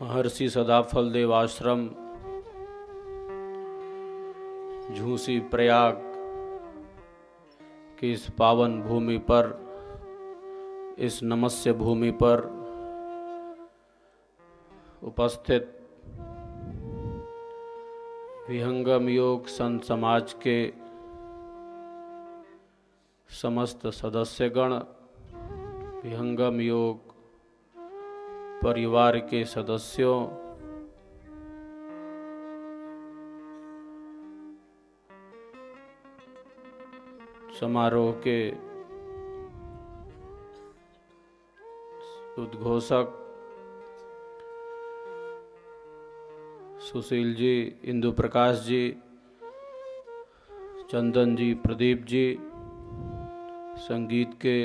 महर्षि सदाफलदेव आश्रम झूसी प्रयाग की इस पावन भूमि पर, इस नमस्य भूमि पर उपस्थित विहंगम योग संत समाज के समस्त सदस्यगण, विहंगम योग परिवार के सदस्यों, समारोह के उद्घोषक सुशील जी, इंदु प्रकाश जी, चंदन जी, प्रदीप जी, संगीत के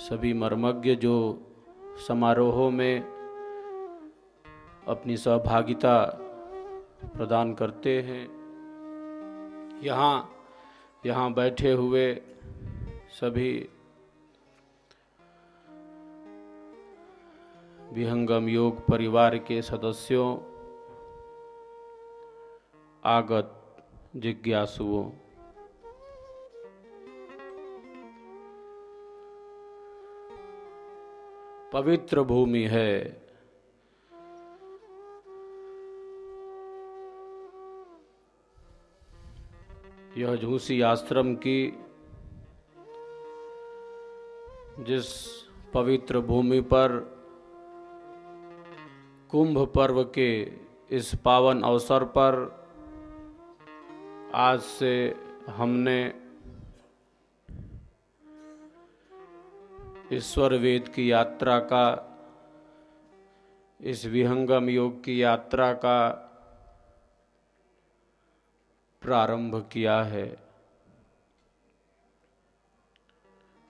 सभी मर्मज्ञ जो समारोहों में अपनी सहभागिता प्रदान करते हैं, यहाँ बैठे हुए सभी विहंगम योग परिवार के सदस्यों, आगत जिज्ञासुओं, पवित्र भूमि है। यह झूसी आश्रम की जिस पवित्र भूमि पर कुंभ पर्व के इस पावन अवसर पर आज से हमने ईश्वर वेद की यात्रा का, इस विहंगम योग की यात्रा का प्रारंभ किया है।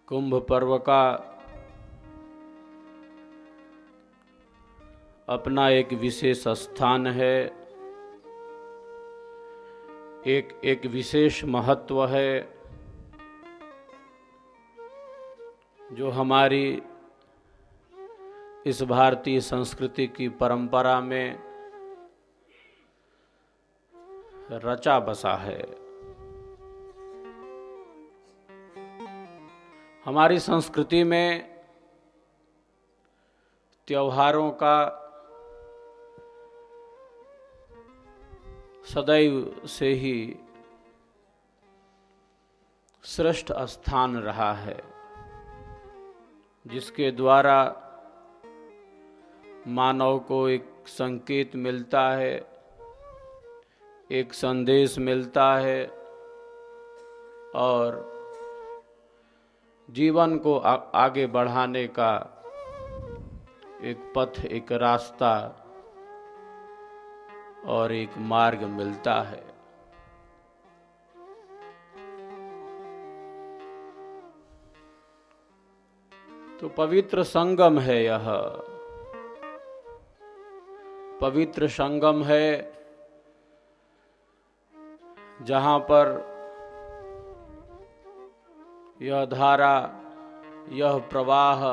कुंभ पर्व का अपना एक विशेष स्थान है, एक विशेष महत्व है जो हमारी इस भारतीय संस्कृति की परंपरा में रचा बसा है। हमारी संस्कृति में त्योहारों का सदैव से ही श्रेष्ठ स्थान रहा है, जिसके द्वारा मानव को एक संकेत मिलता है, एक संदेश मिलता है और जीवन को आगे बढ़ाने का एक पथ, एक रास्ता और एक मार्ग मिलता है। तो पवित्र संगम है, यह पवित्र संगम है जहाँ पर यह धारा, यह प्रवाह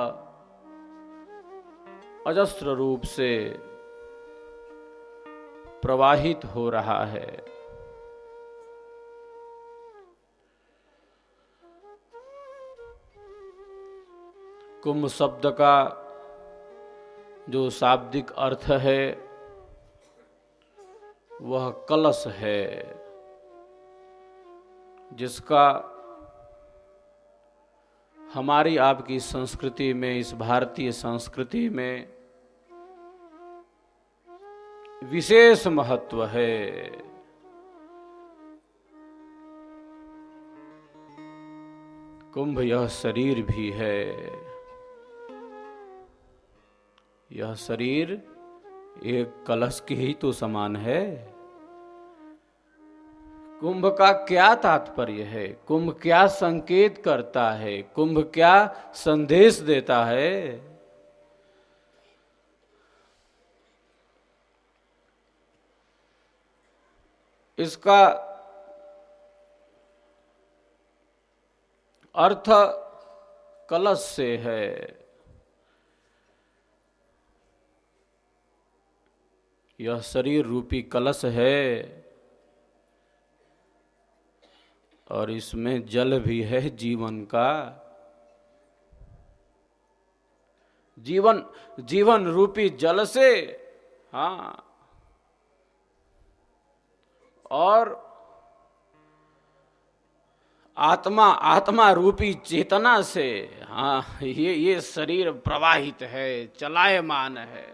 अजस्र रूप से प्रवाहित हो रहा है। कुंभ शब्द का जो शाब्दिक अर्थ है वह कलश है, जिसका हमारी आपकी संस्कृति में, इस भारतीय संस्कृति में विशेष महत्व है। कुंभ यह शरीर भी है, यह शरीर एक कलश के ही तो समान है। कुंभ का क्या तात्पर्य है? कुंभ क्या संकेत करता है? कुंभ क्या संदेश देता है? इसका अर्थ कलश से है। यह शरीर रूपी कलश है और इसमें जल भी है जीवन का। जीवन जीवन रूपी जल से, हाँ, और आत्मा आत्मा रूपी चेतना से, हाँ, ये शरीर प्रवाहित है, चलायमान है।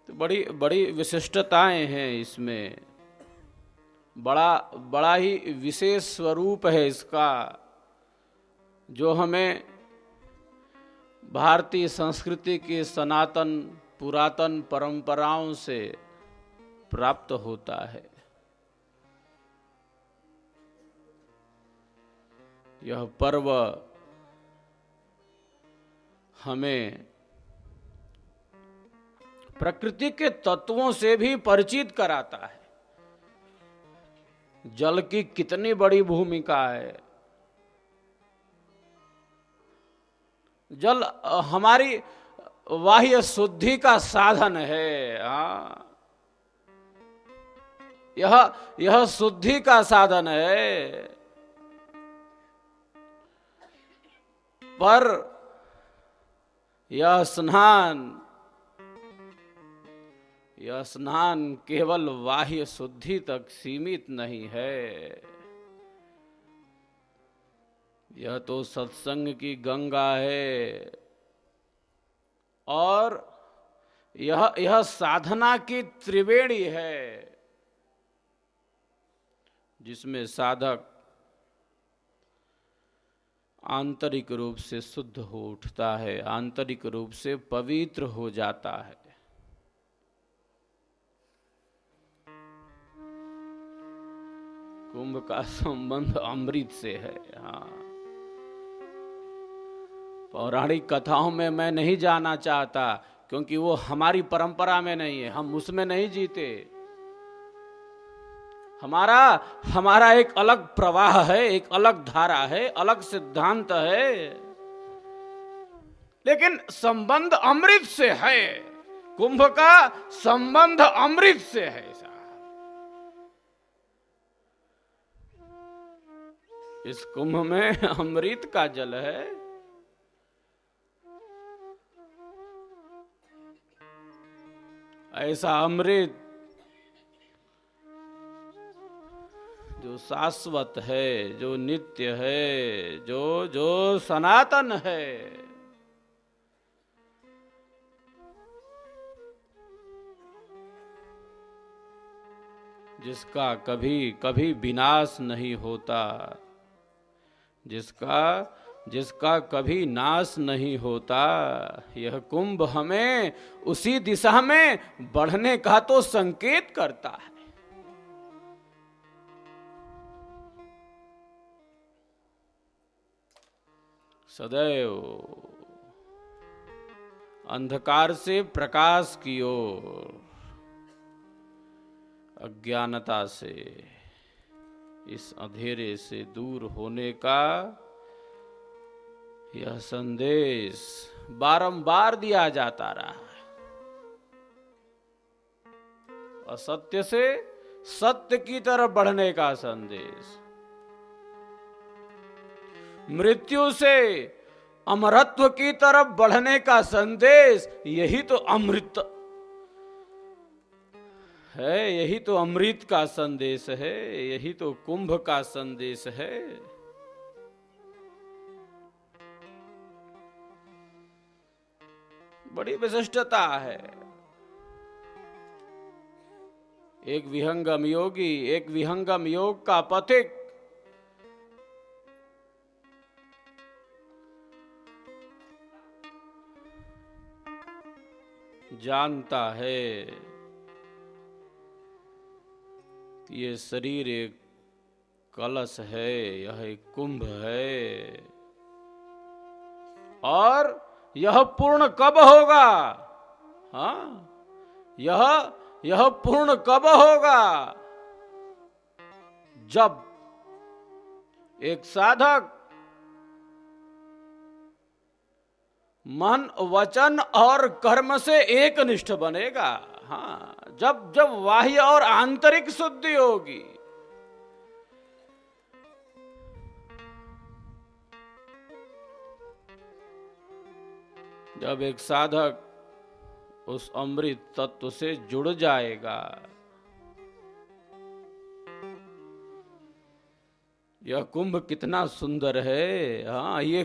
तो बड़ी बड़ी विशिष्टताएं हैं इसमें, बड़ा ही विशेष स्वरूप है इसका, जो हमें भारतीय संस्कृति की सनातन पुरातन परंपराओं से प्राप्त होता है। यह पर्व हमें प्रकृति के तत्वों से भी परिचित कराता है। जल की कितनी बड़ी भूमिका है। जल हमारी बाह्य शुद्धि का साधन है। हाँ, यह शुद्धि का साधन है। पर यह स्नान केवल बाह्य शुद्धि तक सीमित नहीं है। यह तो सत्संग की गंगा है और यह साधना की त्रिवेणी है, जिसमें साधक आंतरिक रूप से शुद्ध हो उठता है, आंतरिक रूप से पवित्र हो जाता है। कुंभ का संबंध अमृत से है। हाँ, पौराणिक कथाओं में मैं नहीं जाना चाहता, क्योंकि वो हमारी परंपरा में नहीं है, हम उसमें नहीं जीते। हमारा एक अलग प्रवाह है, एक अलग धारा है, अलग सिद्धांत है, लेकिन संबंध अमृत से है। कुंभ का संबंध अमृत से है। इस कुंभ में अमृत का जल है। ऐसा अमृत जो शाश्वत है, जो नित्य है, जो सनातन है। जिसका कभी विनाश नहीं होता, जिसका कभी नाश नहीं होता, यह कुंभ हमें उसी दिशा में बढ़ने का तो संकेत करता है। सदैव अंधकार से प्रकाश की ओर, अज्ञानता से, इस अंधेरे से दूर होने का यह संदेश बारंबार दिया जाता रहा है। असत्य से सत्य की तरफ बढ़ने का संदेश, मृत्यु से अमरत्व की तरफ बढ़ने का संदेश, यही तो अमृत है, यही तो अमृत का संदेश है, यही तो कुंभ का संदेश है। बड़ी विशिष्टता है। एक विहंगम योगी, एक विहंगम योग का पथिक जानता है कि ये शरीर एक कलश है, यह एक कुंभ है, और यह पूर्ण कब होगा? हाँ, यह पूर्ण कब होगा? जब एक साधक मन वचन और कर्म से एक निष्ठ बनेगा। हाँ, जब जब बाह्य और आंतरिक शुद्धि होगी। जब एक साधक उस अमृत तत्व से जुड़ जाएगा, यह कुंभ कितना सुंदर है। हाँ, ये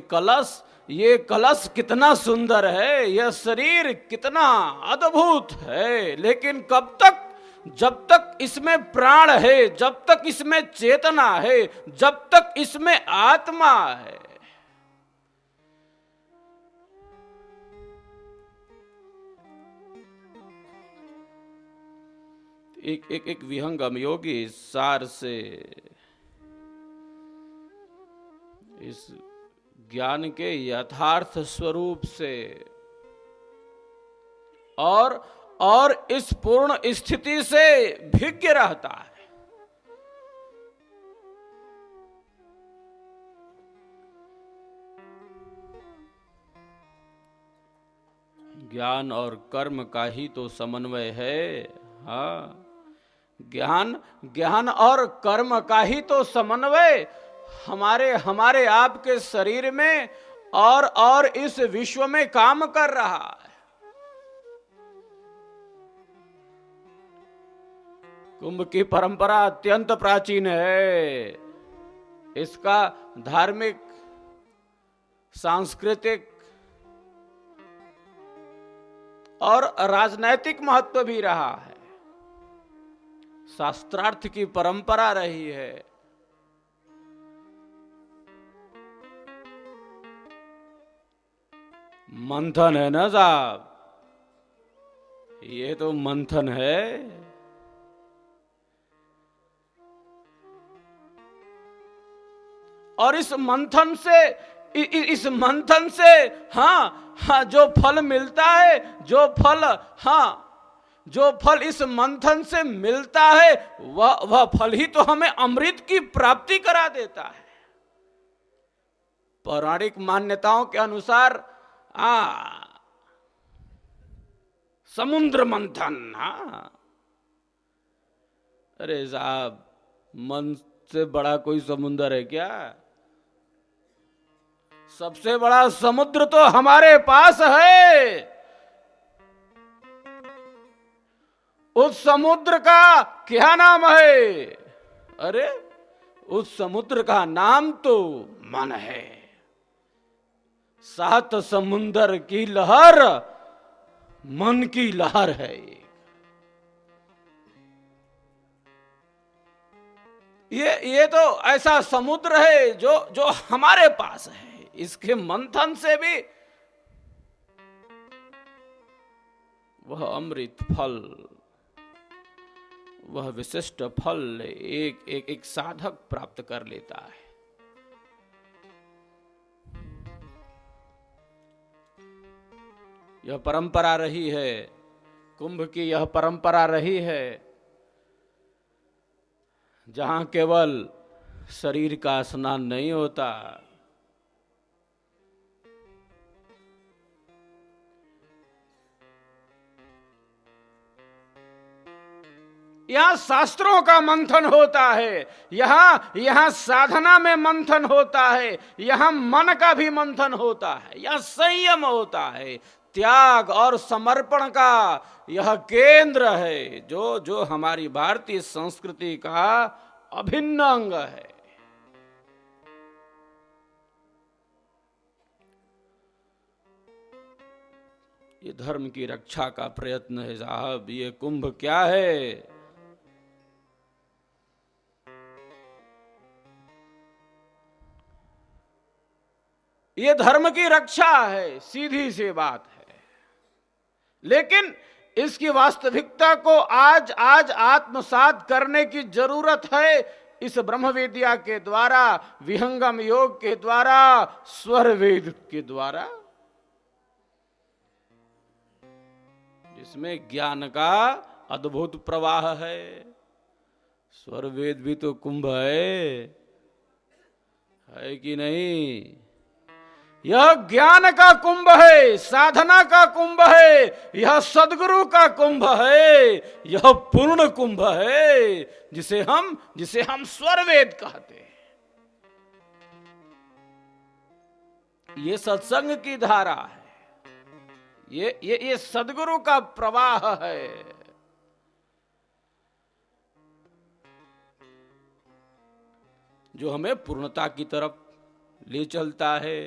कलश कितना सुंदर है, यह शरीर कितना अद्भुत है। लेकिन कब तक? जब तक इसमें प्राण है, जब तक इसमें चेतना है, जब तक इसमें आत्मा है। एक विहंगम योगी सार से इस ज्ञान के यथार्थ स्वरूप से और इस पूर्ण स्थिति से भिज्ञ रहता है। ज्ञान और कर्म का ही तो समन्वय है। हाँ, ज्ञान और कर्म का ही तो समन्वय हमारे आपके शरीर में और इस विश्व में काम कर रहा है। कुंभ की परंपरा अत्यंत प्राचीन है। इसका धार्मिक, सांस्कृतिक और राजनैतिक महत्व भी रहा है। शास्त्रार्थ की परंपरा रही है। मंथन है ना साहब, ये तो मंथन है। और इस मंथन से हाँ, जो फल मिलता है, जो फल इस मंथन से मिलता है, वह फल ही तो हमें अमृत की प्राप्ति करा देता है। पौराणिक मान्यताओं के अनुसार समुद्र मंथन। हाँ, अरे साहब, मन से बड़ा कोई समुद्र है क्या? सबसे बड़ा समुद्र तो हमारे पास है। उस समुद्र का क्या नाम है? अरे, उस समुद्र का नाम तो मन है। 7 समुंदर की लहर मन की लहर है। ये तो ऐसा समुद्र है जो हमारे पास है। इसके मंथन से भी वह अमृत फल, वह विशिष्ट फल एक साधक प्राप्त कर लेता है। यह परंपरा रही है, कुंभ की यह परंपरा रही है, जहां केवल शरीर का स्नान नहीं होता, यहां शास्त्रों का मंथन होता है, यहां साधना में मंथन होता है, यहां मन का भी मंथन होता है, यहां संयम होता है, त्याग और समर्पण का यह केंद्र है, जो हमारी भारतीय संस्कृति का अभिन्न अंग है। ये धर्म की रक्षा का प्रयत्न है साहब। ये कुंभ क्या है? ये धर्म की रक्षा है, सीधी सी बात है। लेकिन इसकी वास्तविकता को आज आत्मसात करने की जरूरत है। इस ब्रह्म विद्या के द्वारा, विहंगम योग के द्वारा, स्वर वेद के द्वारा, जिसमें ज्ञान का अद्भुत प्रवाह है। स्वर वेद भी तो कुंभ है कि नहीं? यह ज्ञान का कुंभ है, साधना का कुंभ है, यह सदगुरु का कुंभ है, यह पूर्ण कुंभ है, जिसे हम स्वरवेद कहते हैं। ये सत्संग की धारा है, ये सदगुरु का प्रवाह है। जो हमें पूर्णता की तरफ ले चलता है।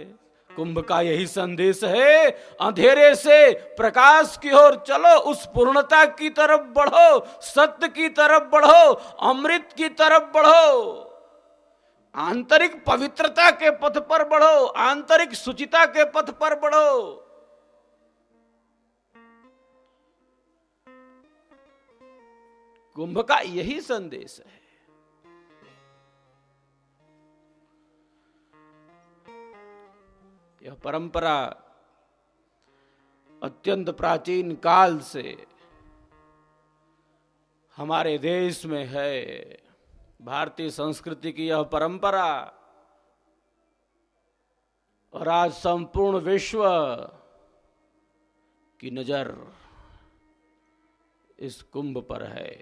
कुंभ का यही संदेश है, अंधेरे से प्रकाश की ओर चलो, उस पूर्णता की तरफ बढ़ो, सत्य की तरफ बढ़ो, अमृत की तरफ बढ़ो, आंतरिक पवित्रता के पथ पर बढ़ो, आंतरिक सुचिता के पथ पर बढ़ो। कुंभ का यही संदेश है। यह परंपरा अत्यंत प्राचीन काल से हमारे देश में है। भारतीय संस्कृति की यह परंपरा, और आज संपूर्ण विश्व की नजर इस कुंभ पर है।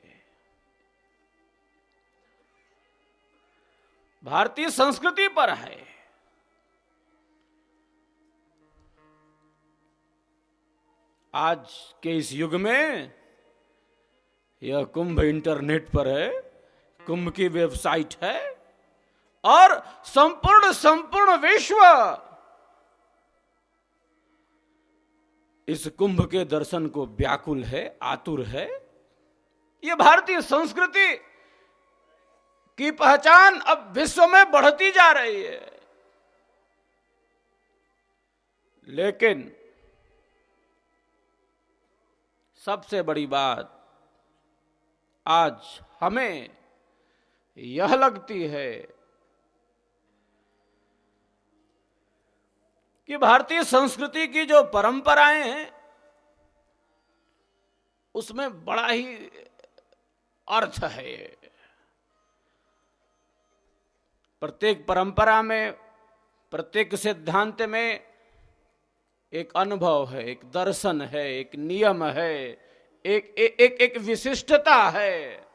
भारतीय संस्कृति पर है। आज के इस युग में यह कुंभ इंटरनेट पर है, कुंभ की वेबसाइट है, और संपूर्ण विश्व इस कुंभ के दर्शन को व्याकुल है, आतुर है। यह भारतीय संस्कृति की पहचान अब विश्व में बढ़ती जा रही है। लेकिन सबसे बड़ी बात आज हमें यह लगती है कि भारतीय संस्कृति की जो परंपराएं हैं उसमें बड़ा ही अर्थ है। प्रत्येक परंपरा में, प्रत्येक सिद्धांत में एक अनुभव है, एक दर्शन है, एक नियम है, एक विशिष्टता है।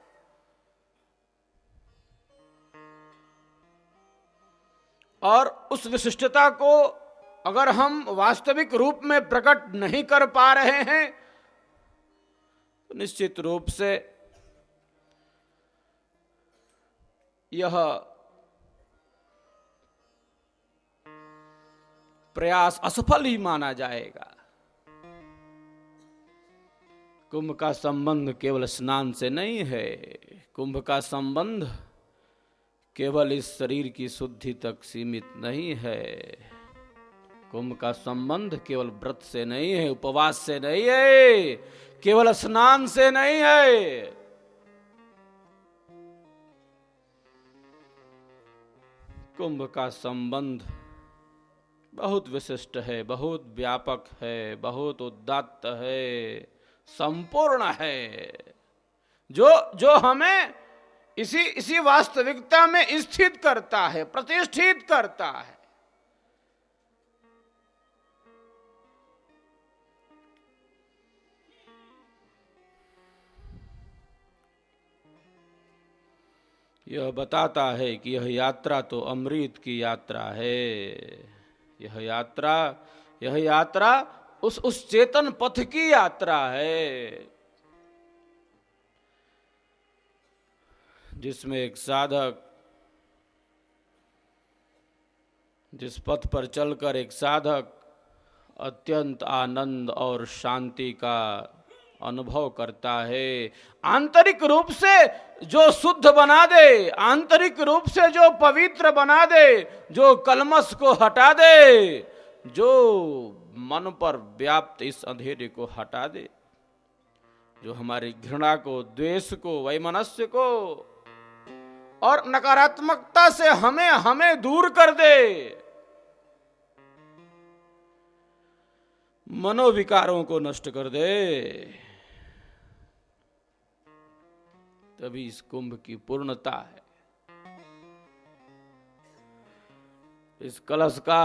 और उस विशिष्टता को अगर हम वास्तविक रूप में प्रकट नहीं कर पा रहे हैं तो निश्चित रूप से यह प्रयास असफल ही माना जाएगा। कुंभ का संबंध केवल स्नान से नहीं है। कुंभ का संबंध केवल इस शरीर की शुद्धि तक सीमित नहीं है। कुंभ का संबंध केवल व्रत से नहीं है, उपवास से नहीं है, केवल स्नान से नहीं है। कुंभ का संबंध बहुत विशिष्ट है, बहुत व्यापक है, बहुत उदात्त है, संपूर्ण है, जो हमें इसी वास्तविकता में स्थित करता है, प्रतिष्ठित करता है। यह बताता है कि यह यात्रा तो अमृत की यात्रा है। यह यात्रा उस चेतन पथ की यात्रा है जिसमें एक साधक, जिस पथ पर चलकर एक साधक अत्यंत आनंद और शांति का अनुभव करता है। आंतरिक रूप से जो शुद्ध बना दे, आंतरिक रूप से जो पवित्र बना दे, जो कलमश को हटा दे, जो मन पर व्याप्त इस अंधेरे को हटा दे, जो हमारी घृणा को, द्वेष को, वैमनस्य को और नकारात्मकता से हमें दूर कर दे, मनोविकारों को नष्ट कर दे, तभी इस कुंभ की पूर्णता है। इस कलश का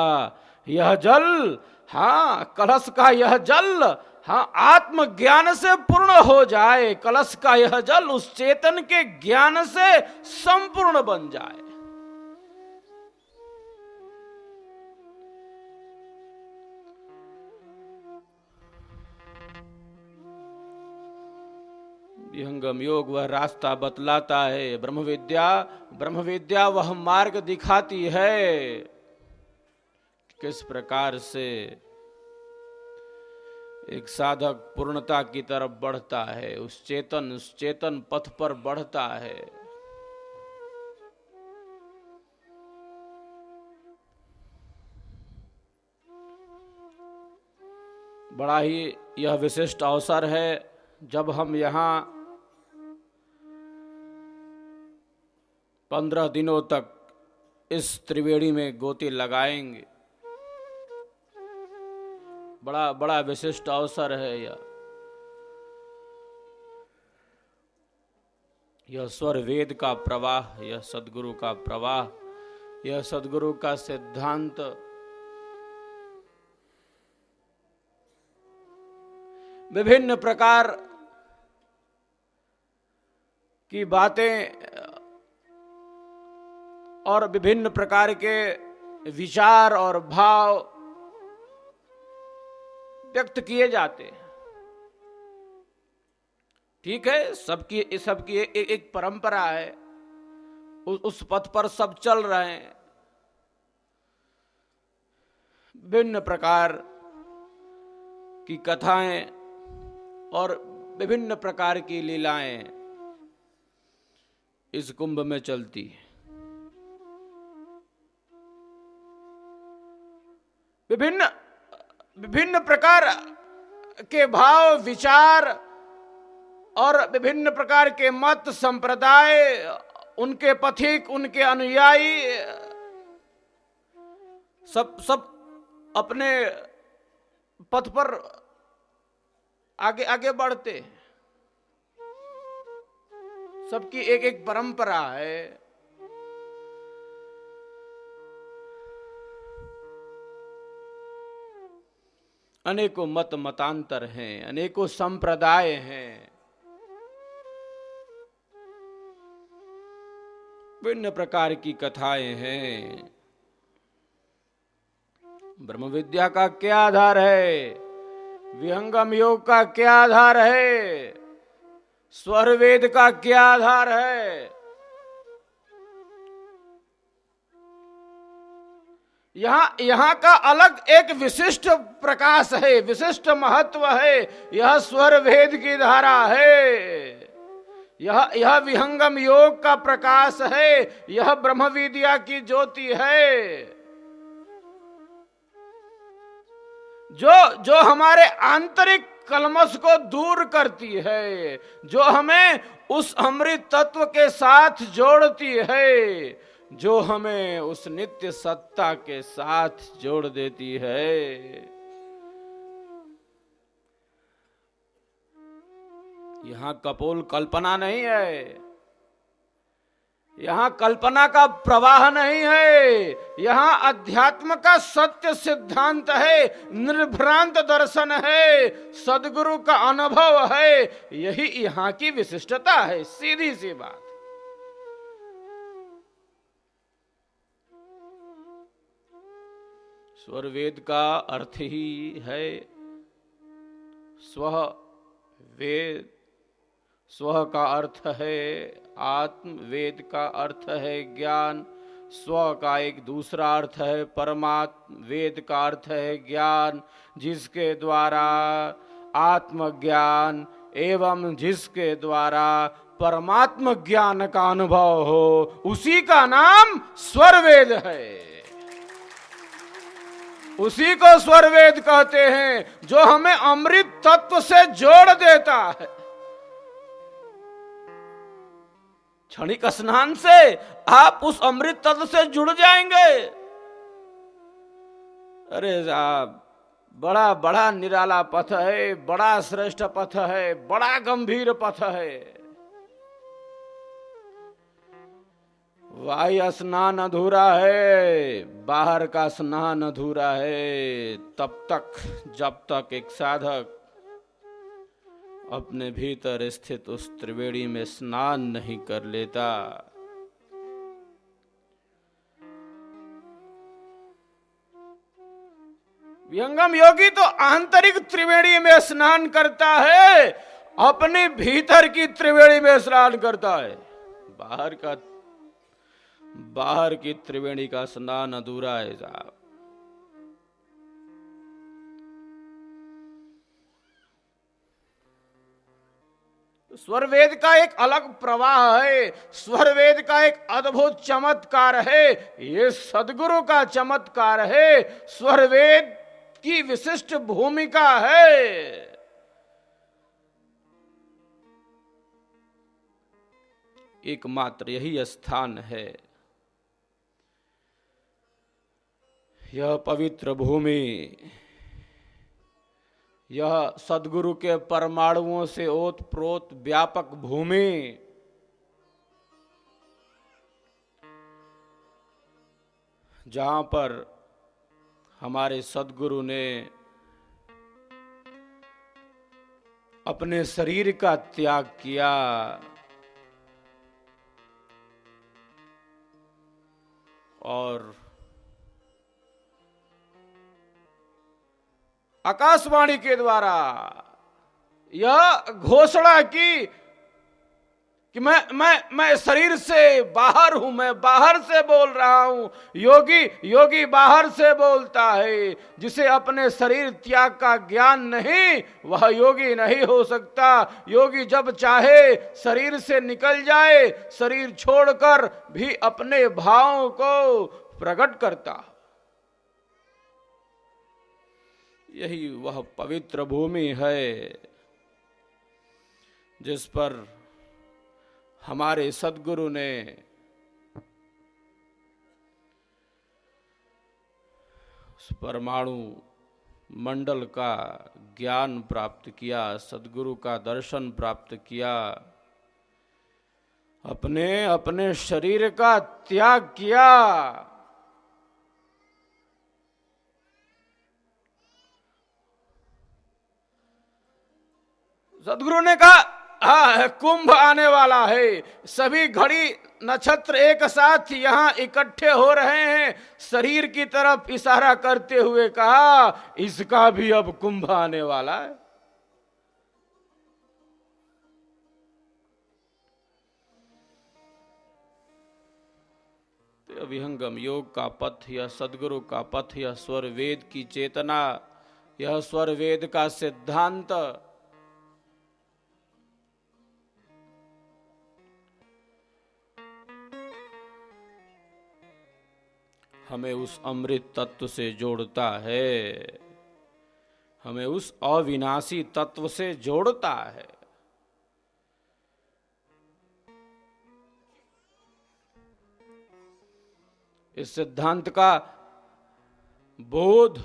यह जल, हाँ कलश का यह जल, हाँ आत्मज्ञान से पूर्ण हो जाए, कलश का यह जल उस चेतन के ज्ञान से संपूर्ण बन जाए। विहंगम योग वह रास्ता बतलाता है, ब्रह्म विद्या वह मार्ग दिखाती है, किस प्रकार से एक साधक पूर्णता की तरफ बढ़ता है, उस चेतन पथ पर बढ़ता है। बड़ा ही यह विशिष्ट अवसर है जब हम यहाँ 15 दिनों तक इस त्रिवेणी में गोती लगाएंगे। बड़ा विशिष्ट अवसर है यह स्वर वेद का प्रवाह, यह सद्गुरु का प्रवाह, यह सद्गुरु का सिद्धांत। विभिन्न प्रकार की बातें और विभिन्न प्रकार के विचार और भाव व्यक्त किए जाते हैं। ठीक है, सबकी एक परंपरा है, उस पथ पर सब चल रहे हैं। विभिन्न प्रकार की कथाएं और विभिन्न प्रकार की लीलाएं इस कुंभ में चलती है। विभिन्न प्रकार के भाव, विचार और विभिन्न प्रकार के मत, संप्रदाय, उनके पथिक, उनके अनुयायी सब अपने पथ पर आगे बढ़ते हैं। सबकी एक परंपरा है। अनेकों मतांतर हैं, अनेकों संप्रदाय हैं, विभिन्न प्रकार की कथाएं हैं। ब्रह्म विद्या का क्या आधार है? विहंगम योग का क्या आधार है? स्वर वेद का क्या आधार है? यहां का अलग एक विशिष्ट प्रकाश है, विशिष्ट महत्व है। यह स्वर वेद की धारा है, यह विहंगम योग का प्रकाश है, यह ब्रह्म विद्या की ज्योति है, जो हमारे आंतरिक कलमश को दूर करती है, जो हमें उस अमृत तत्व के साथ जोड़ती है, जो हमें उस नित्य सत्ता के साथ जोड़ देती है। यहां कपोल कल्पना नहीं है, यहां कल्पना का प्रवाह नहीं है, यहां अध्यात्म का सत्य सिद्धांत है, निर्भ्रांत दर्शन है, सद्गुरु का अनुभव है। यही यहां की विशिष्टता है, सीधी सी बात। स्वर वेद का अर्थ ही है स्व वेद, स्व का अर्थ है आत्म, वेद का अर्थ है ज्ञान, स्व का एक दूसरा अर्थ है परमात्म, वेद का अर्थ है ज्ञान, जिसके द्वारा आत्मज्ञान एवं जिसके द्वारा परमात्म ज्ञान का अनुभव हो, उसी का नाम स्वर वेद है। उसी को स्वर वेद कहते हैं, जो हमें अमृत तत्व से जोड़ देता है। क्षणिक स्नान से आप उस अमृत तत्व से जुड़ जाएंगे। अरे साहब, बड़ा निराला पथ है, बड़ा श्रेष्ठ पथ है, बड़ा गंभीर पथ है। बाह्य स्नान अधूरा है, बाहर का स्नान अधूरा है तब तक जब तक एक साधक अपने भीतर स्थित उस त्रिवेणी में स्नान नहीं कर लेता। विहंगम योगी तो आंतरिक त्रिवेणी में स्नान करता है, अपने भीतर की त्रिवेणी में स्नान करता है। बाहर की त्रिवेणी का स्नान अधूरा है साहब। स्वर वेद का एक अलग प्रवाह है, स्वर वेद का एक अद्भुत चमत्कार है, ये सदगुरु का चमत्कार है, स्वर वेद की विशिष्ट भूमिका है। एकमात्र यही स्थान है, यह पवित्र भूमि, यह सद्गुरु के परमाणुओं से ओतप्रोत व्यापक भूमि, जहां पर हमारे सद्गुरु ने अपने शरीर का त्याग किया और आकाशवाणी के द्वारा यह घोषणा की कि मैं शरीर से बाहर हूं, मैं बाहर से बोल रहा हूं। योगी बाहर से बोलता है। जिसे अपने शरीर त्याग का ज्ञान नहीं, वह योगी नहीं हो सकता। योगी जब चाहे शरीर से निकल जाए, शरीर छोड़कर भी अपने भावों को प्रकट करता। यही वह पवित्र भूमि है जिस पर हमारे सद्गुरु ने उस परमाणु मंडल का ज्ञान प्राप्त किया, सद्गुरु का दर्शन प्राप्त किया, अपने शरीर का त्याग किया। सद्गुरु ने कहा कुंभ आने वाला है, सभी घड़ी नक्षत्र एक साथ यहां इकट्ठे हो रहे हैं। शरीर की तरफ इशारा करते हुए कहा इसका भी अब कुंभ आने वाला है। तो विहंगम योग का पथ, यह सद्गुरु का पथ, यह स्वर वेद की चेतना, यह स्वर वेद का सिद्धांत हमें उस अमृत तत्व से जोड़ता है, हमें उस अविनाशी तत्व से जोड़ता है। इस सिद्धांत का बोध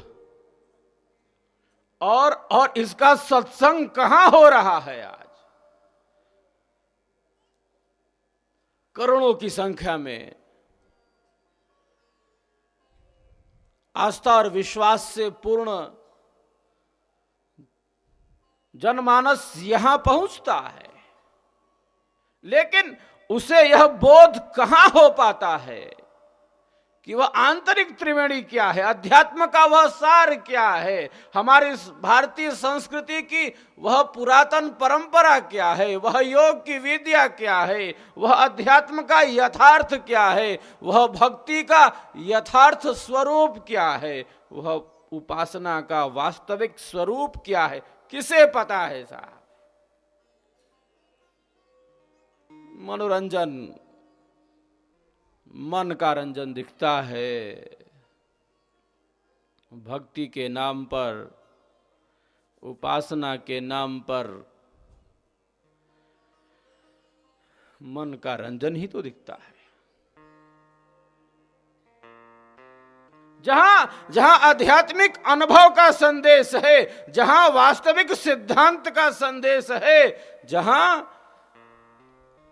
और इसका सत्संग कहां हो रहा है आज? करोड़ों की संख्या में आस्था और विश्वास से पूर्ण जनमानस यहां पहुंचता है, लेकिन उसे यह बोध कहां हो पाता है कि वह आंतरिक त्रिवेणी क्या है, अध्यात्म का वह सार क्या है, हमारी भारतीय संस्कृति की वह पुरातन परंपरा क्या है, वह योग की विद्या क्या है, वह अध्यात्म का यथार्थ क्या है, वह भक्ति का यथार्थ स्वरूप क्या है, वह उपासना का वास्तविक स्वरूप क्या है, किसे पता है साहब? मनोरंजन, मन का रंजन दिखता है, भक्ति के नाम पर, उपासना के नाम पर मन का रंजन ही तो दिखता है। जहां आध्यात्मिक अनुभव का संदेश है, जहां वास्तविक सिद्धांत का संदेश है, जहां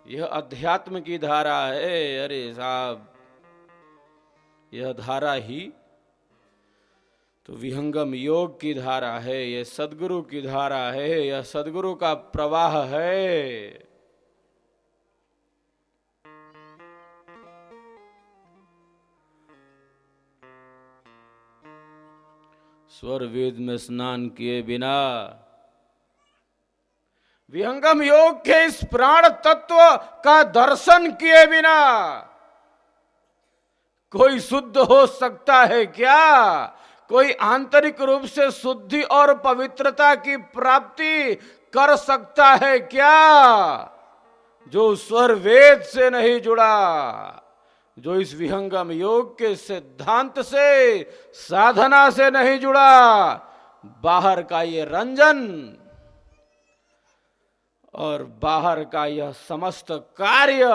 यह अध्यात्म की धारा है। अरे साहब, यह धारा ही तो विहंगम योग की धारा है, यह सदगुरु की धारा है, यह सदगुरु का प्रवाह है। स्वर वेद में स्नान किए बिना, विहंगम योग के इस प्राण तत्व का दर्शन किए बिना कोई शुद्ध हो सकता है क्या? कोई आंतरिक रूप से शुद्धि और पवित्रता की प्राप्ति कर सकता है क्या? जो स्वर वेद से नहीं जुड़ा, जो इस विहंगम योग के सिद्धांत से, साधना से नहीं जुड़ा, बाहर का ये रंजन और बाहर का यह समस्त कार्य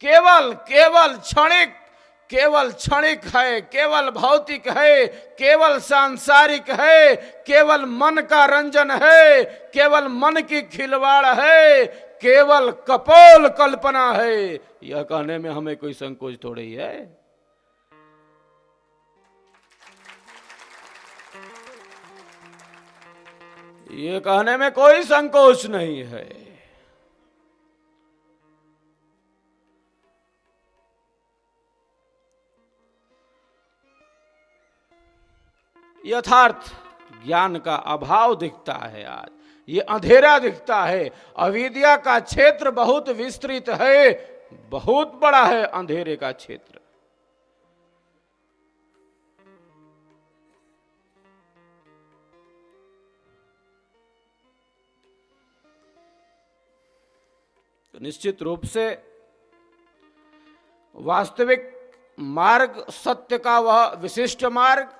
केवल क्षणिक है, केवल भौतिक है, केवल सांसारिक है, केवल मन का रंजन है, केवल मन की खिलवाड़ है, केवल कपोल कल्पना है। यह कहने में हमें कोई संकोच थोड़ी ही है। ये कहने में कोई संकोच नहीं है। यथार्थ ज्ञान का अभाव दिखता है। आज ये अंधेरा दिखता है। अविद्या का क्षेत्र बहुत विस्तृत है, बहुत बड़ा है अंधेरे का क्षेत्र। तो निश्चित रूप से वास्तविक मार्ग, सत्य का वह विशिष्ट मार्ग,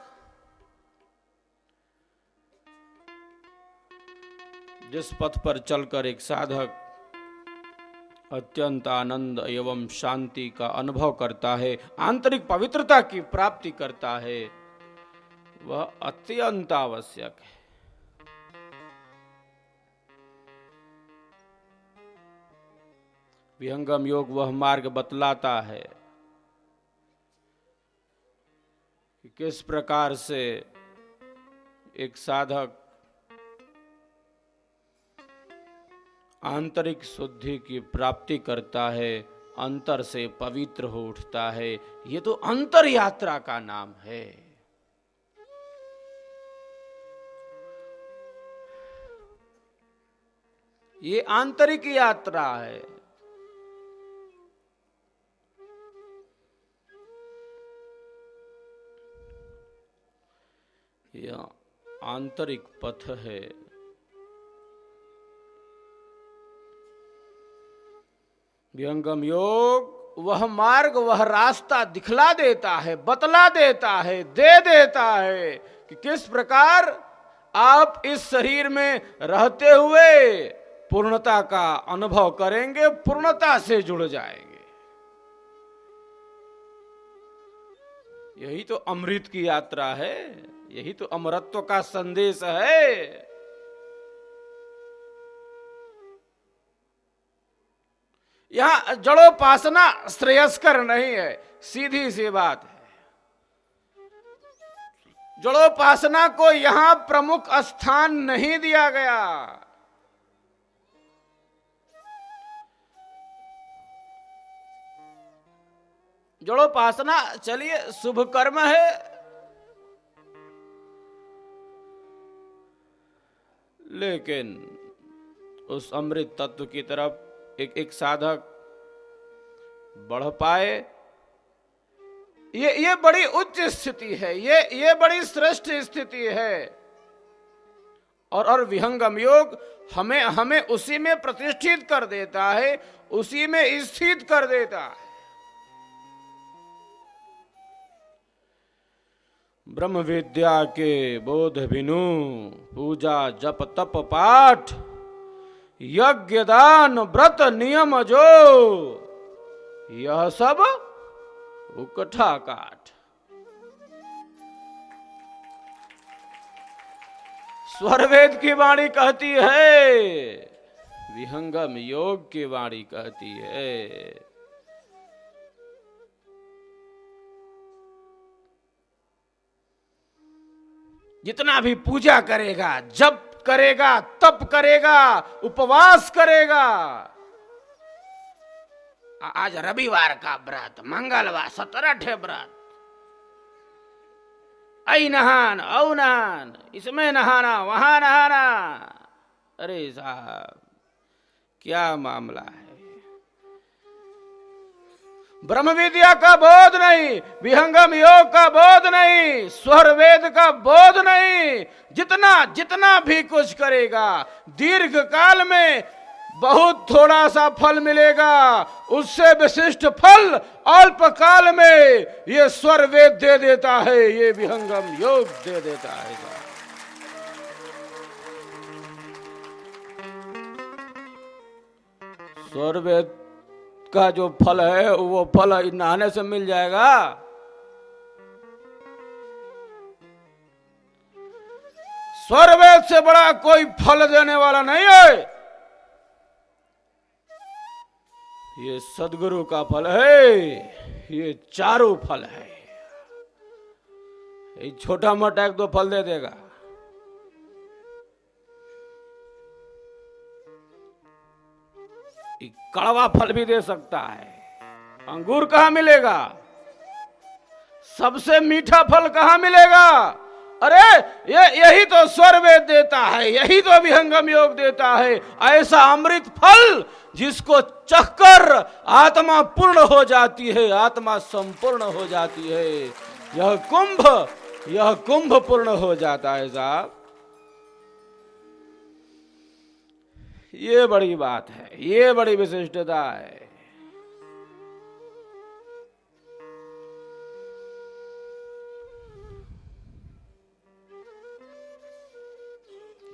जिस पथ पर चलकर एक साधक अत्यंत आनंद एवं शांति का अनुभव करता है, आंतरिक पवित्रता की प्राप्ति करता है, वह अत्यंत आवश्यक है। विहंगम योग वह मार्ग बतलाता है कि किस प्रकार से एक साधक आंतरिक शुद्धि की प्राप्ति करता है, अंतर से पवित्र हो उठता है। ये तो अंतर यात्रा का नाम है। ये आंतरिक यात्रा है। यह आंतरिक पथ है। विहंगम योग वह मार्ग, वह रास्ता दिखला देता है, बतला देता है, दे देता है कि किस प्रकार आप इस शरीर में रहते हुए पूर्णता का अनुभव करेंगे, पूर्णता से जुड़ जाएंगे। यही तो अमृत की यात्रा है, यही तो अमरत्व का संदेश है। यहां जड़ोपासना श्रेयस्कर नहीं है, सीधी सी बात है। जड़ोपासना को यहां प्रमुख स्थान नहीं दिया गया। जड़ोपासना चलिए शुभ कर्म है, लेकिन उस अमृत तत्व की तरफ एक साधक बढ़ पाए, ये बड़ी उच्च स्थिति है, ये बड़ी श्रेष्ठ स्थिति है। और विहंगम योग हमें उसी में प्रतिष्ठित कर देता है, उसी में स्थित कर देता है। ब्रह्म विद्या के बोध बिनु पूजा जप तप पाठ यज्ञ दान व्रत नियम जो, यह सब उकठा काठ। स्वरवेद की वाणी कहती है विहंगम योग की वाणी कहती है। जितना भी पूजा करेगा, जप करेगा, तप करेगा, उपवास करेगा, आज रविवार का व्रत, मंगलवार 17 व्रत, आई नहान औ नहान, इसमें नहाना वहां नहाना, अरे साहब क्या मामला है। ब्रह्म विद्या का बोध नहीं, विहंगम योग का बोध नहीं, स्वर वेद का बोध नहीं। जितना जितना भी कुछ करेगा, दीर्घ काल में बहुत थोड़ा सा फल मिलेगा, उससे विशिष्ट फल अल्प काल में ये स्वर वेद दे देता है, ये विहंगम योग दे देता है। स्वर वेद का जो फल है वो फल नहाने से मिल जाएगा। स्वर वेद से बड़ा कोई फल देने वाला नहीं है। ये सदगुरु का फल है, ये चारों फल है। ये छोटा मोटा एक दो फल दे देगा, कड़वा फल भी दे सकता है। अंगूर कहां मिलेगा? सबसे मीठा फल कहां मिलेगा? अरे यही तो स्वर वेद देता है, यही तो विहंगम योग देता है। ऐसा अमृत फल जिसको चखकर आत्मा पूर्ण हो जाती है, आत्मा संपूर्ण हो जाती है। यह कुंभ पूर्ण हो जाता है साहब। ये बड़ी बात है, ये बड़ी विशिष्टता है।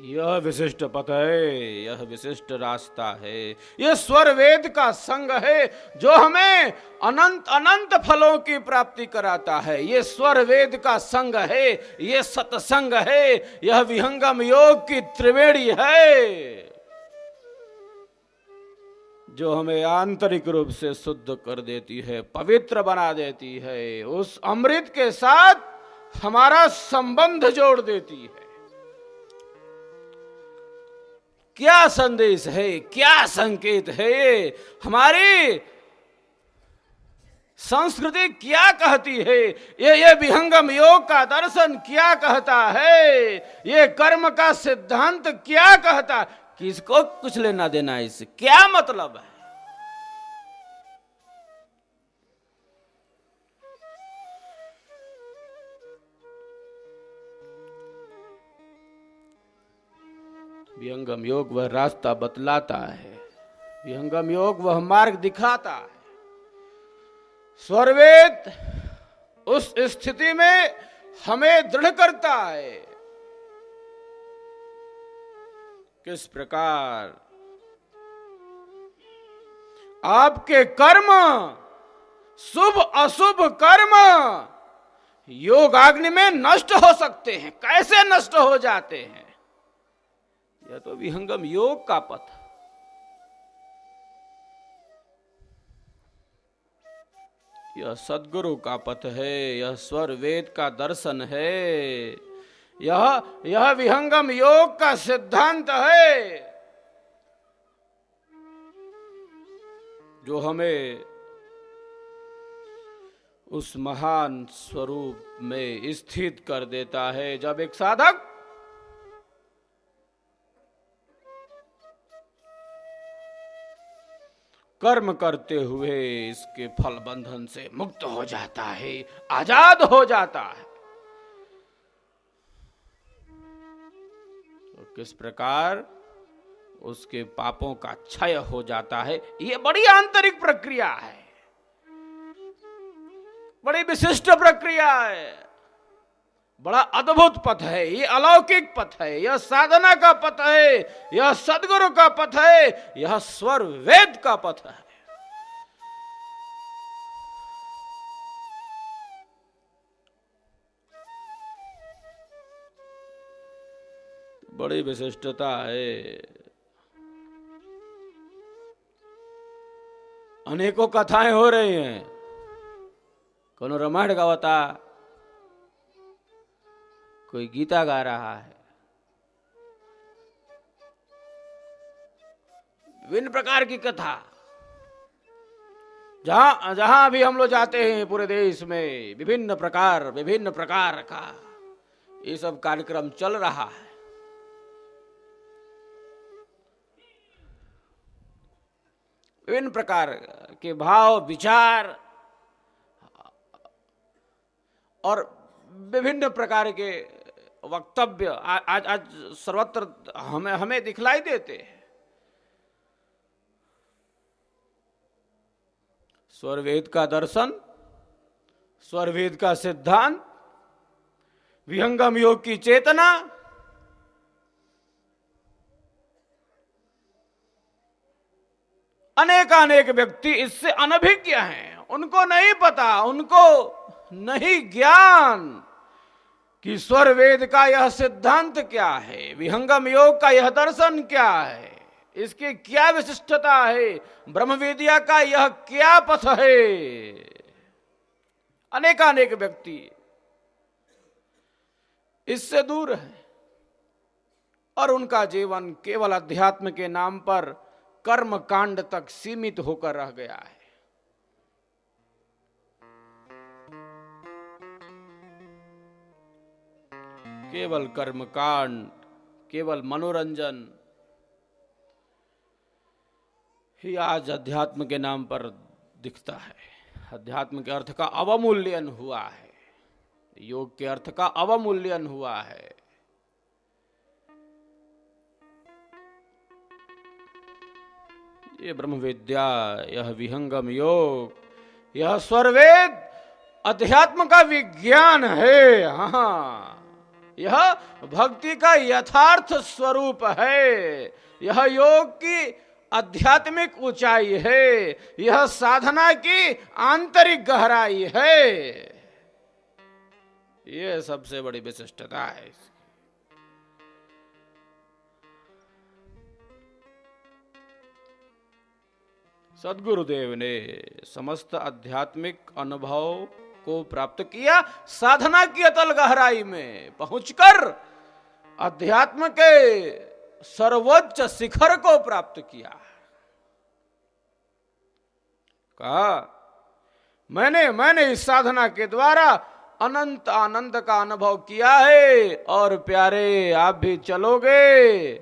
यह विशिष्ट पथ है, यह विशिष्ट रास्ता है। यह स्वर वेद का संग है जो हमें अनंत अनंत फलों की प्राप्ति कराता है। यह स्वर वेद का संग है, यह सत्संग है, यह विहंगम योग की त्रिवेणी है जो हमें आंतरिक रूप से शुद्ध कर देती है, पवित्र बना देती है, उस अमृत के साथ हमारा संबंध जोड़ देती है। क्या संदेश है, क्या संकेत है ये? हमारी संस्कृति क्या कहती है? ये विहंगम योग का दर्शन क्या कहता है? ये कर्म का सिद्धांत क्या कहता है? किसको कुछ लेना देना है इससे? क्या मतलब है? विहंगम योग वह रास्ता बतलाता है, विहंगम योग वह मार्ग दिखाता है। स्वरवेद उस स्थिति में हमें दृढ़ करता है। किस प्रकार आपके कर्म, शुभ अशुभ कर्म योगाग्नि में नष्ट हो सकते हैं। कैसे नष्ट हो जाते हैं? यह तो विहंगम योग का पथ, यह सद्गुरु का पथ है, यह स्वर वेद का दर्शन है, यह विहंगम योग का सिद्धांत है जो हमें उस महान स्वरूप में स्थित कर देता है। जब एक साधक कर्म करते हुए इसके फल बंधन से मुक्त हो जाता है, आजाद हो जाता है, तो किस प्रकार उसके पापों का क्षय हो जाता है। यह बड़ी आंतरिक प्रक्रिया है, बड़ी विशिष्ट प्रक्रिया है, बड़ा अद्भुत पथ है। यह अलौकिक पथ है, यह साधना का पथ है, यह सद्गुरु का पथ है, यह स्वर वेद का पथ है। बड़ी विशिष्टता है। अनेकों कथाएं हो रही हैं, कोनो रामायण गावता, कोई गीता गा रहा है, विभिन्न प्रकार की कथा। जहां जहां भी हम लोग जाते हैं पूरे देश में विभिन्न प्रकार का ये सब कार्यक्रम चल रहा है। विभिन्न प्रकार के भाव विचार और विभिन्न प्रकार के वक्तव्य आज सर्वत्र हमें दिखलाई देते हैं। स्वरवेद का दर्शन, स्वरवेद का सिद्धांत, विहंगम योग की चेतना, अनेकानेक व्यक्ति इससे अनभिज्ञ हैं, उनको नहीं पता, उनको नहीं ज्ञान कि स्वरवेद का यह सिद्धांत क्या है, विहंगम योग का यह दर्शन क्या है, इसकी क्या विशिष्टता है, ब्रह्म विद्या का यह क्या पथ है। अनेकानेक व्यक्ति इससे दूर है और उनका जीवन केवल अध्यात्म के नाम पर कर्म कांड तक सीमित होकर रह गया है। केवल कर्म कांड, केवल मनोरंजन ही आज अध्यात्म के नाम पर दिखता है। अध्यात्म के अर्थ का अवमूल्यन हुआ है, योग के अर्थ का अवमूल्यन हुआ है। ये ब्रह्म विद्या, यह विहंगम योग, यह स्वरवेद अध्यात्म का विज्ञान है। हाँ, यह भक्ति का यथार्थ स्वरूप है, यह योग की आध्यात्मिक ऊंचाई है, यह साधना की आंतरिक गहराई है। यह सबसे बड़ी विशिष्टता है। सद्गुरुदेव ने समस्त आध्यात्मिक अनुभव को प्राप्त किया, साधना की अतल गहराई में पहुंचकर अध्यात्म के सर्वोच्च शिखर को प्राप्त किया। कहा, मैंने इस साधना के द्वारा अनंत आनंद का अनुभव किया है, और प्यारे आप भी चलोगे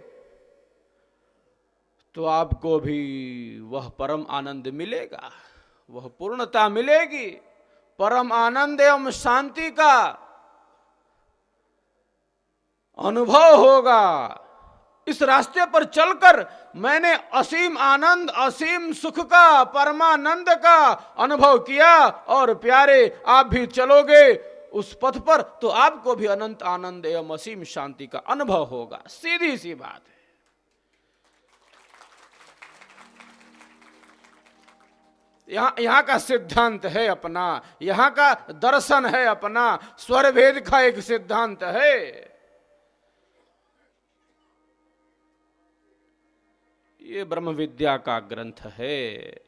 तो आपको भी वह परम आनंद मिलेगा, वह पूर्णता मिलेगी, परम आनंद एवं शांति का अनुभव होगा। इस रास्ते पर चलकर मैंने असीम आनंद, असीम सुख का, परमानंद का अनुभव किया, और प्यारे आप भी चलोगे उस पथ पर तो आपको भी अनंत आनंद एवं असीम शांति का अनुभव होगा। सीधी सी बात है। यहां का सिद्धांत है अपना, यहां का दर्शन है अपना, स्वरभेद का एक सिद्धांत है। ये ब्रह्म विद्या का ग्रंथ है,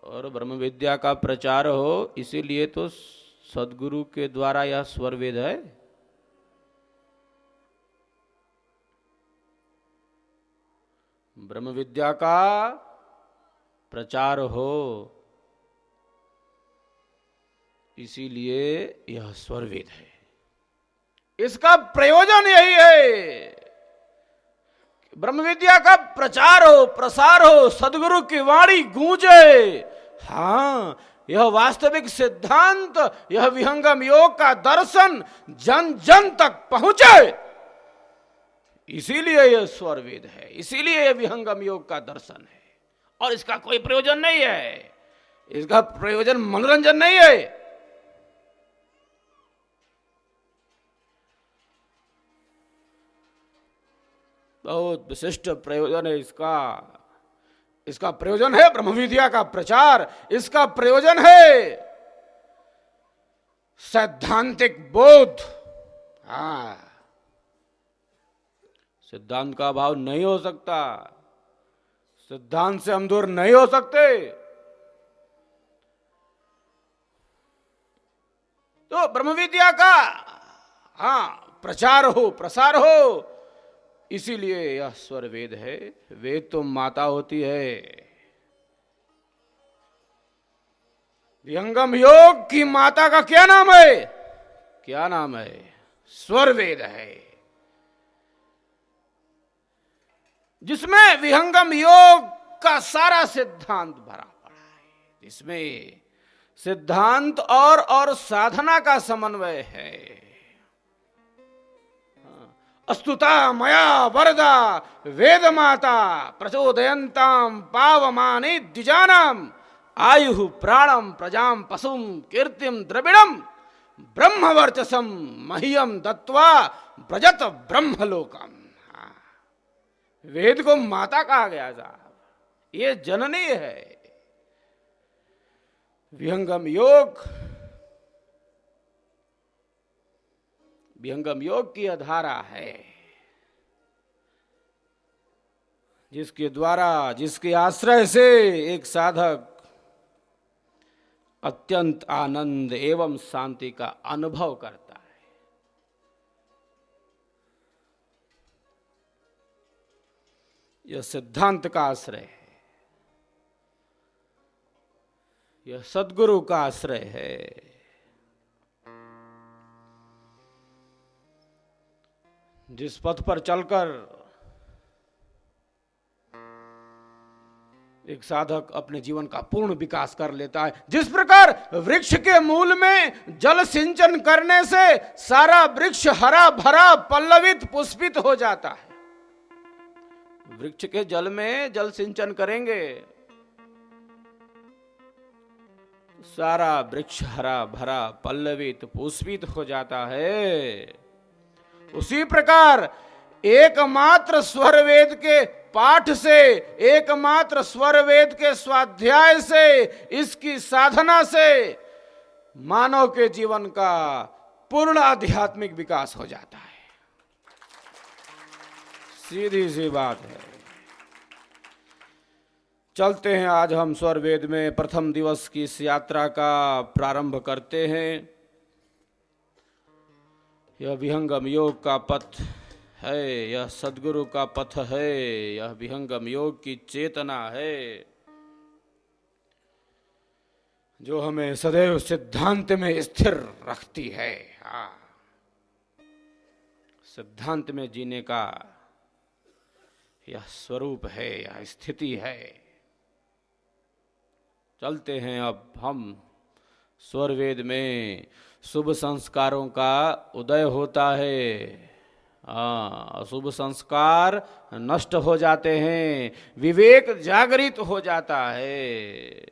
और ब्रह्म विद्या का प्रचार हो इसीलिए तो सद्गुरु के द्वारा यह स्वरवेद है। ब्रह्म विद्या का प्रचार हो इसीलिए यह स्वरवेद है। इसका प्रयोजन यही है, ब्रह्म विद्या का प्रचार हो, प्रसार हो, सद्गुरु की वाणी गूंजे। हाँ, यह वास्तविक सिद्धांत, यह विहंगम योग का दर्शन जन जन तक पहुंचे, इसीलिए यह स्वरवेद है, इसीलिए यह विहंगम योग का दर्शन है। और इसका कोई प्रयोजन नहीं है, इसका प्रयोजन मनोरंजन नहीं है। बहुत विशिष्ट प्रयोजन है इसका। इसका प्रयोजन है ब्रह्म विद्या का प्रचार, इसका प्रयोजन है सैद्धांतिक बोध। हाँ, सिद्धांत का अभाव नहीं हो सकता, सिद्धांत से हम दूर नहीं हो सकते। तो ब्रह्म विद्या का प्रचार हो, प्रसार हो, इसीलिए यह स्वर वेद है। वेद तो माता होती है। विहंगम योग की माता का क्या नाम है? क्या नाम है? स्वर वेद है, जिसमें विहंगम योग का सारा सिद्धांत भरा पड़ा है, जिसमें सिद्धांत और साधना का समन्वय है। अस्तुता मया वरदा वेद माता प्रचोदयंताम पावमाने द्विजानाम आयु प्राणम प्रजाम पशुम कीर्तिम द्रविड़म ब्रह्मवर्चसम मह्यम दत्वा ब्रजत ब्रह्मलोकम। वेद को माता कहा गया साहब, ये जननी है। विहंगम योग, विहंगम योग की धारा है, जिसके द्वारा, जिसके आश्रय से एक साधक अत्यंत आनंद एवं शांति का अनुभव करता है। यह सिद्धांत का आश्रय है, यह सद्गुरु का आश्रय है। जिस पथ पर चलकर एक साधक अपने जीवन का पूर्ण विकास कर लेता है, जिस प्रकार वृक्ष के मूल में जल सिंचन करने से सारा वृक्ष हरा भरा पल्लवित पुष्पित हो जाता है। वृक्ष के जल में जल सिंचन करेंगे, सारा वृक्ष हरा भरा पल्लवित पुष्पित हो जाता है। उसी प्रकार एकमात्र स्वर वेद के पाठ से, एकमात्र स्वर वेद के स्वाध्याय से, इसकी साधना से मानव के जीवन का पूर्ण आध्यात्मिक विकास हो जाता है। सीधी सी बात है। चलते हैं, आज हम स्वर वेद में प्रथम दिवस की इस यात्रा का प्रारंभ करते हैं। यह विहंगम योग का पथ है, यह सद्गुरु का पथ है, यह विहंगम योग की चेतना है, जो हमें सदैव सिद्धांत में स्थिर रखती है। सिद्धांत में जीने का यह स्वरूप है, यह स्थिति है। चलते हैं अब हम। स्वर वेद में शुभ संस्कारों का उदय होता है। अशुभ संस्कार नष्ट हो जाते हैं, विवेक जागृत हो जाता है।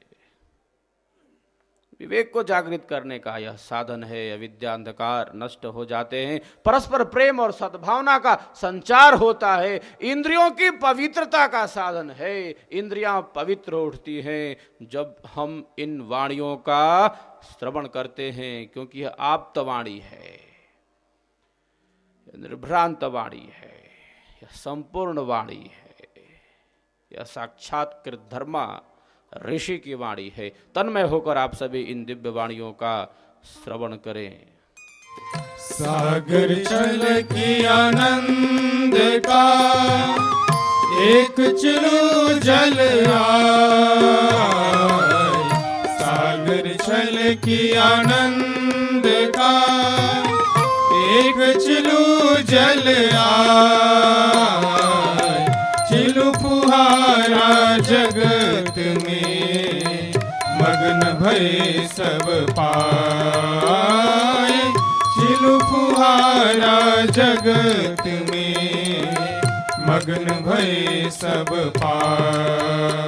विवेक को जागृत करने का यह साधन है। अविद्या अंधकार नष्ट हो जाते हैं, परस्पर प्रेम और सद्भावना का संचार होता है, इंद्रियों की पवित्रता का साधन है। इंद्रियां पवित्र उठती हैं जब हम इन वाणियों का श्रवण करते हैं, क्योंकि यह आप्त वाणी है, निर्भ्रांत वाणी है, यह संपूर्ण वाणी है, यह साक्षात्कृत धर्मा ऋषि की वाणी है। तन्मय होकर आप सभी इन दिव्य वाणियों का श्रवण करें। सागर चल की आनंद का एक चुलू जल आए, सागर चल की आनंद का एक चुलू जल आए, चिलु फुहारा जगत में मग्न भय सब पाए, चिलु फुहारा जगत में मग्न भय सब पाए।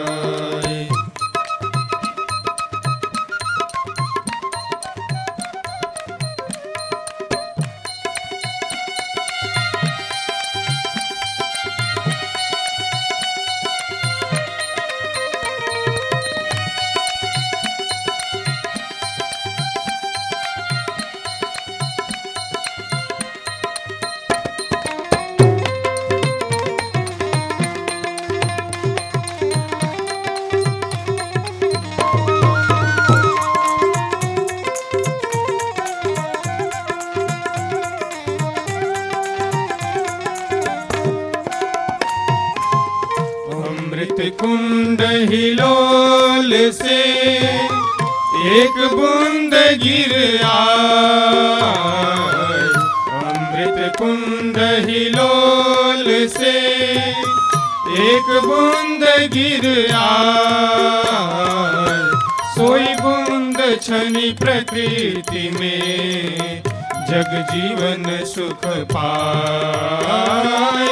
हिलोल से एक बूंद गिर आए, अमृत कुंड हिलोल से एक बूंद गिर आए, सोई बूंद छनि प्रकृति में जग जीवन सुख पाए,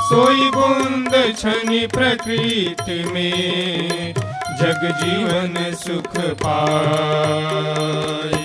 सोई बूंद छनि प्रकृति में जग जीवन सुख पाए।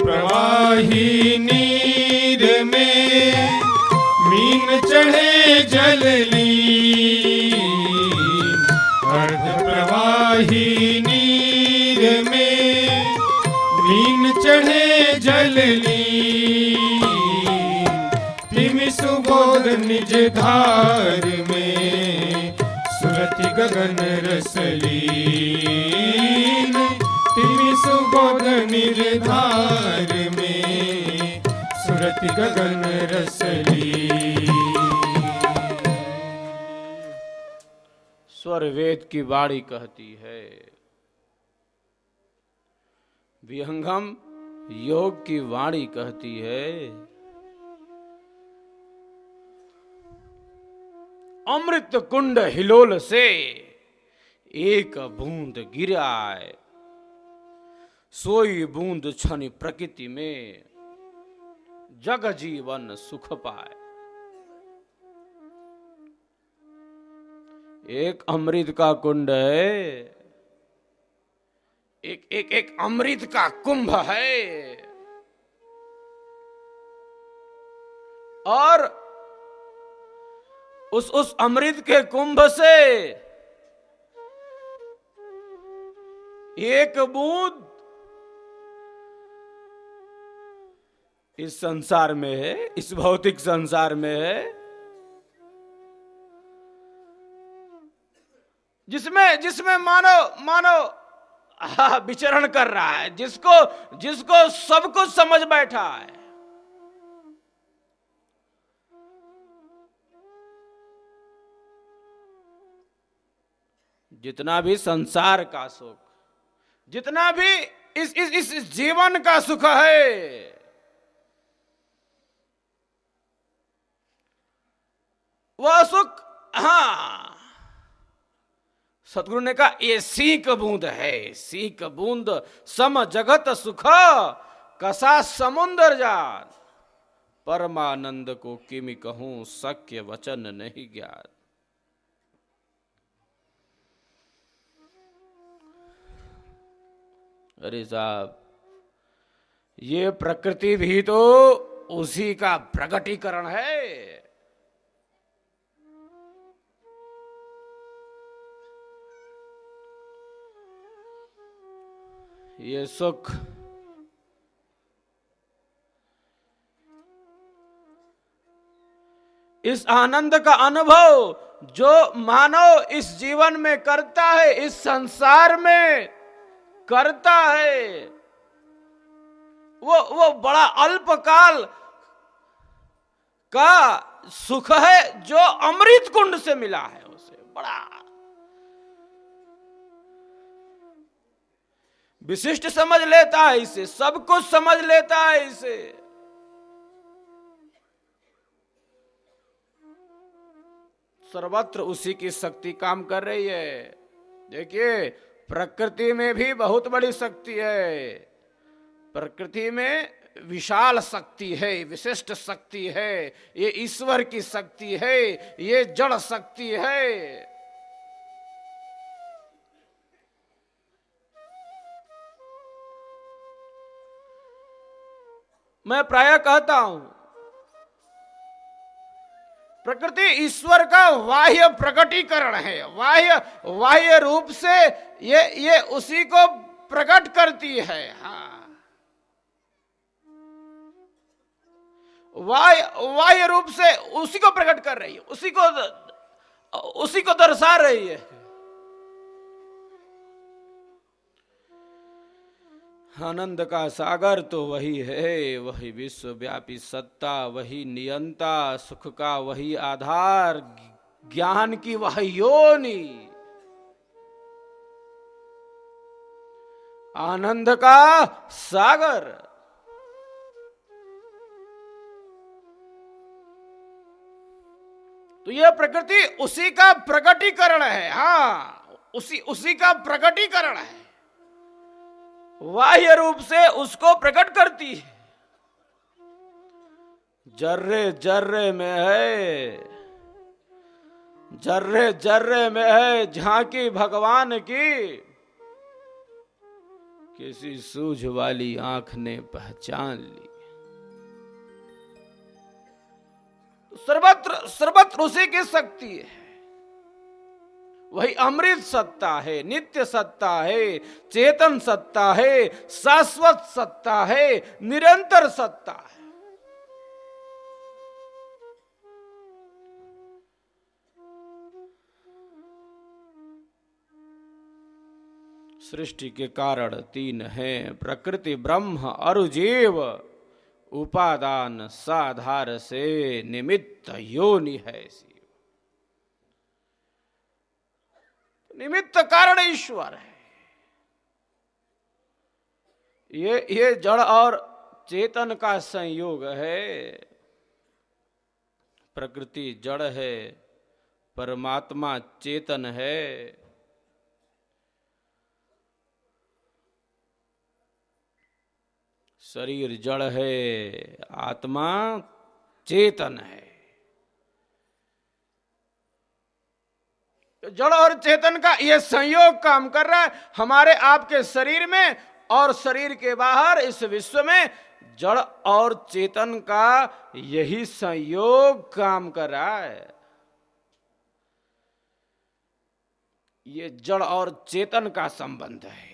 प्रवाही नीर में मीन चढ़े जल लीन, अर्ध प्रवाही नीर में मीन चढ़े जल लीन, तिमि सुबोध निज धार में सुरति गगन रसलीन, तिमि सुबोध निर्धार में सुरति गगन रसली। स्वर वेद की वाणी कहती है, विहंगम योग की वाणी कहती है, अमृत कुंड हिलोल से एक बूंद गिराए, सोई बूंद छनि प्रकृति में जग जीवन सुख पाए। एक अमृत का कुंड है, एक अमृत का कुंभ है, और उस अमृत के कुंभ से एक बूंद इस संसार में है, इस भौतिक संसार में है, जिसमें मानव विचरण कर रहा है, जिसको सब कुछ समझ बैठा है। जितना भी संसार का सुख, जितना भी इस जीवन का सुख है, वह सुख, हाँ, सतगुरु ने कहा ये सीक बूंद है, सीक बूंद सम जगत सुख कसा समुंदर जान, परमानंद को किमि कहूं शक्य वचन नहीं ज्ञात। अरे साहब, ये प्रकृति भी तो उसी का प्रगटीकरण है। ये सुख इस आनंद का अनुभव जो मानव इस जीवन में करता है, इस संसार में करता है, वो बड़ा अल्पकाल का सुख है जो अमृत कुंड से मिला है। उसे बड़ा विशिष्ट समझ लेता है, इसे सब कुछ समझ लेता है। इसे सर्वत्र उसी की शक्ति काम कर रही है। देखिए, प्रकृति में भी बहुत बड़ी शक्ति है, प्रकृति में विशाल शक्ति है, विशिष्ट शक्ति है, ये ईश्वर की शक्ति है, ये जड़ शक्ति है। मैं प्रायः कहता हूं, प्रकृति ईश्वर का बाह्य प्रकटीकरण है। बाह्य रूप से ये उसी को प्रकट करती है। हाँ, बाह्य रूप से उसी को प्रकट कर रही है, उसी को दर्शा रही है। आनंद का सागर तो वही है, वही विश्वव्यापी सत्ता, वही नियंता, सुख का वही आधार, ज्ञान की वह योनि, आनंद का सागर। तो यह प्रकृति उसी का प्रकटीकरण है। हाँ, उसी का प्रकटीकरण है, बाह्य रूप से उसको प्रकट करती है। जर्रे जर्रे में है, जर्रे जर्रे में है झांकी भगवान की, किसी सूझ वाली आंख ने पहचान ली। सर्वत्र उसी की शक्ति है। वही अमृत सत्ता है, नित्य सत्ता है, चेतन सत्ता है, शाश्वत सत्ता है, निरंतर सत्ता है। सृष्टि के कारण तीन हैं, प्रकृति, ब्रह्म और जीव। उपादान साधार से निमित्त योनि है। निमित्त कारण ईश्वर है। ये जड़ और चेतन का संयोग है। प्रकृति जड़ है, परमात्मा चेतन है। शरीर जड़ है, आत्मा चेतन है। जड़ और चेतन का यह संयोग काम कर रहा है हमारे आपके शरीर में, और शरीर के बाहर इस विश्व में जड़ और चेतन का यही संयोग काम कर रहा है। ये जड़ और चेतन का संबंध है।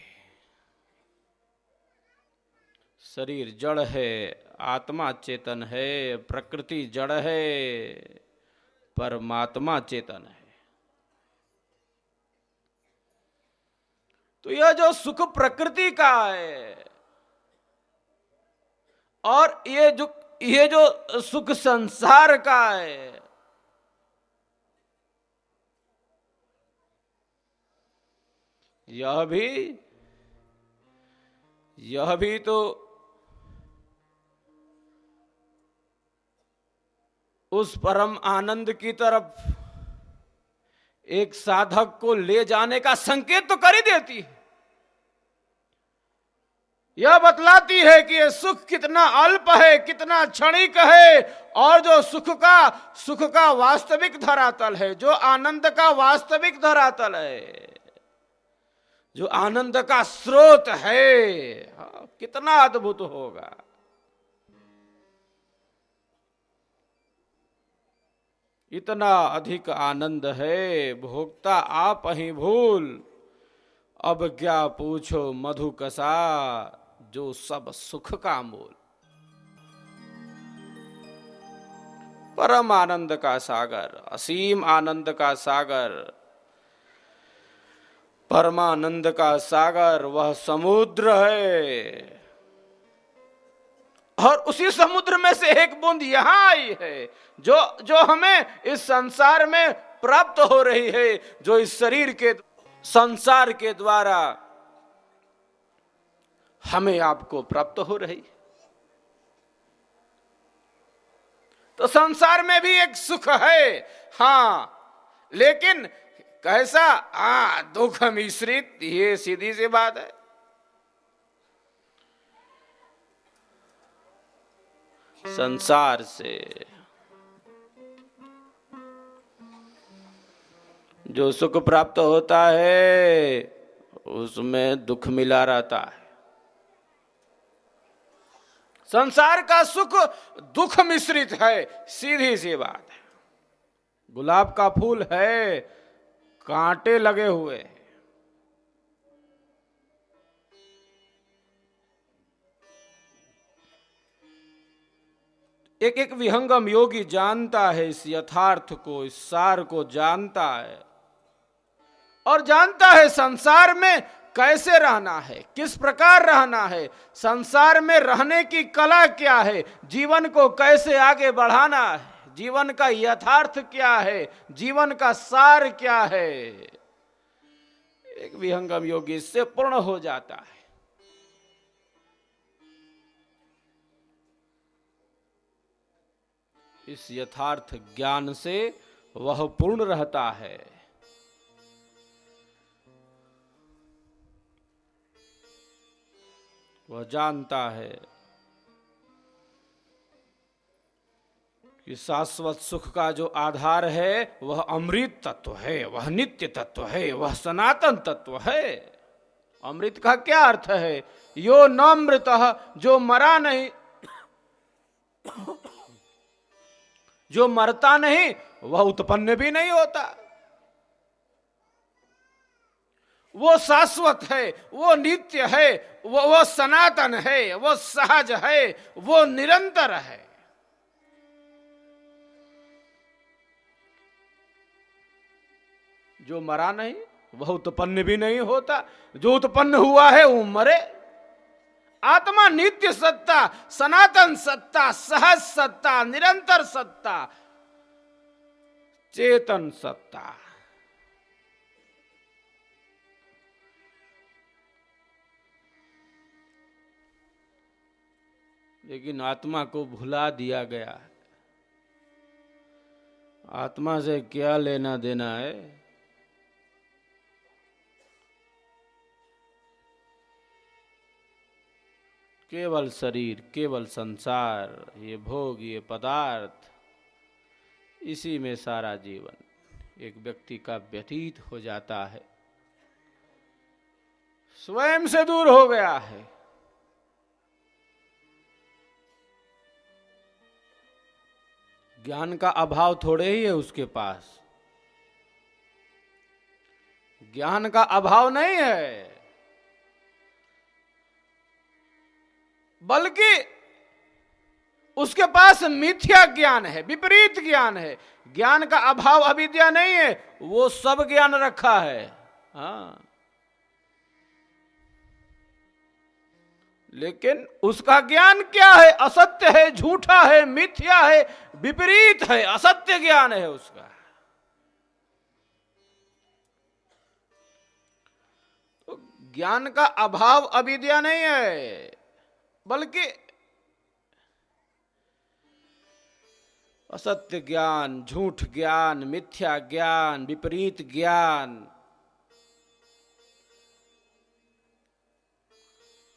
शरीर जड़ है, आत्मा चेतन है, प्रकृति जड़ है, परमात्मा चेतन है। तो यह जो सुख प्रकृति का है और ये जो सुख संसार का है, यह भी तो उस परम आनंद की तरफ एक साधक को ले जाने का संकेत तो कर ही देती है। यह बतलाती है कि यह सुख कितना अल्प है, कितना क्षणिक है, और जो सुख का वास्तविक धरातल है, जो आनंद का वास्तविक धरातल है, जो आनंद का स्रोत है, कितना अद्भुत होगा। इतना अधिक आनंद है, भोक्ता आप ही भूल, अब क्या पूछो मधु कसा, जो सब सुख का मूल। परम आनंद का सागर, असीम आनंद का सागर, परमानंद का सागर वह समुद्र है, और उसी समुद्र में से एक बूंद यहां आई है, जो हमें इस संसार में प्राप्त हो रही है, जो इस शरीर के संसार के द्वारा हमें आपको प्राप्त हो रही है। तो संसार में भी एक सुख है, हां, लेकिन कैसा? दुख मिश्रित, ये सीधी सी बात है। संसार से जो सुख प्राप्त होता है उसमें दुख मिला रहता है। संसार का सुख दुख मिश्रित है, सीधी सी बात है। गुलाब का फूल है, कांटे लगे हुए हैं। एक एक विहंगम योगी जानता है इस यथार्थ को, इस सार को जानता है, और जानता है संसार में कैसे रहना है, किस प्रकार रहना है, संसार में रहने की कला क्या है, जीवन को कैसे आगे बढ़ाना है, जीवन का यथार्थ क्या है, जीवन का सार क्या है। एक विहंगम योगी इससे पूर्ण हो जाता है। इस यथार्थ ज्ञान से वह पूर्ण रहता है। वह जानता है कि शाश्वत सुख का जो आधार है वह अमृत तत्व है, वह नित्य तत्व है, वह सनातन तत्व है। अमृत का क्या अर्थ है? यो न मृतः, जो मरा नहीं, जो मरता नहीं वह उत्पन्न भी नहीं होता। वो शाश्वत है, वो नित्य है, वो सनातन है, वो सहज है, वो निरंतर है। जो मरा नहीं वह उत्पन्न भी नहीं होता, जो उत्पन्न हुआ है वो मरे। आत्मा नित्य सत्ता, सनातन सत्ता, सहज सत्ता, निरंतर सत्ता, चेतन सत्ता। लेकिन आत्मा को भुला दिया गया। आत्मा से क्या लेना देना है? केवल शरीर, केवल संसार, ये भोग, ये पदार्थ, इसी में सारा जीवन एक व्यक्ति का व्यतीत हो जाता है। स्वयं से दूर हो गया है। ज्ञान का अभाव थोड़े ही है उसके पास, ज्ञान का अभाव नहीं है, बल्कि उसके पास मिथ्या ज्ञान है, विपरीत ज्ञान है। ज्ञान का अभाव अविद्या नहीं है, वो सब ज्ञान रखा है। हाँ, लेकिन उसका ज्ञान क्या है? असत्य है, झूठा है, मिथ्या है, विपरीत है, असत्य ज्ञान है उसका। तो ज्ञान का अभाव अविद्या नहीं है, बल्कि असत्य ज्ञान, झूठ ज्ञान, मिथ्या ज्ञान, विपरीत ज्ञान,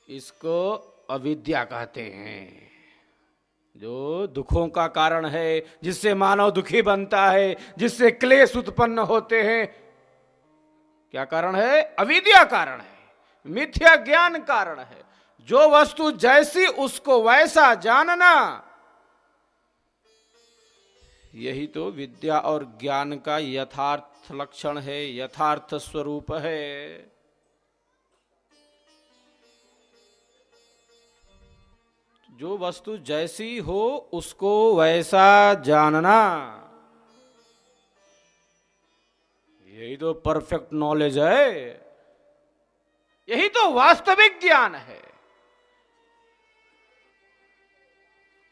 इसको अविद्या कहते हैं। जो दुखों का कारण है, जिससे मानव दुखी बनता है, जिससे क्लेश उत्पन्न होते हैं, क्या कारण है? अविद्या कारण है, मिथ्या ज्ञान कारण है। जो वस्तु जैसी उसको वैसा जानना, यही तो विद्या और ज्ञान का यथार्थ लक्षण है, यथार्थ स्वरूप है। जो वस्तु जैसी हो उसको वैसा जानना, यही तो परफेक्ट नॉलेज है, यही तो वास्तविक ज्ञान है।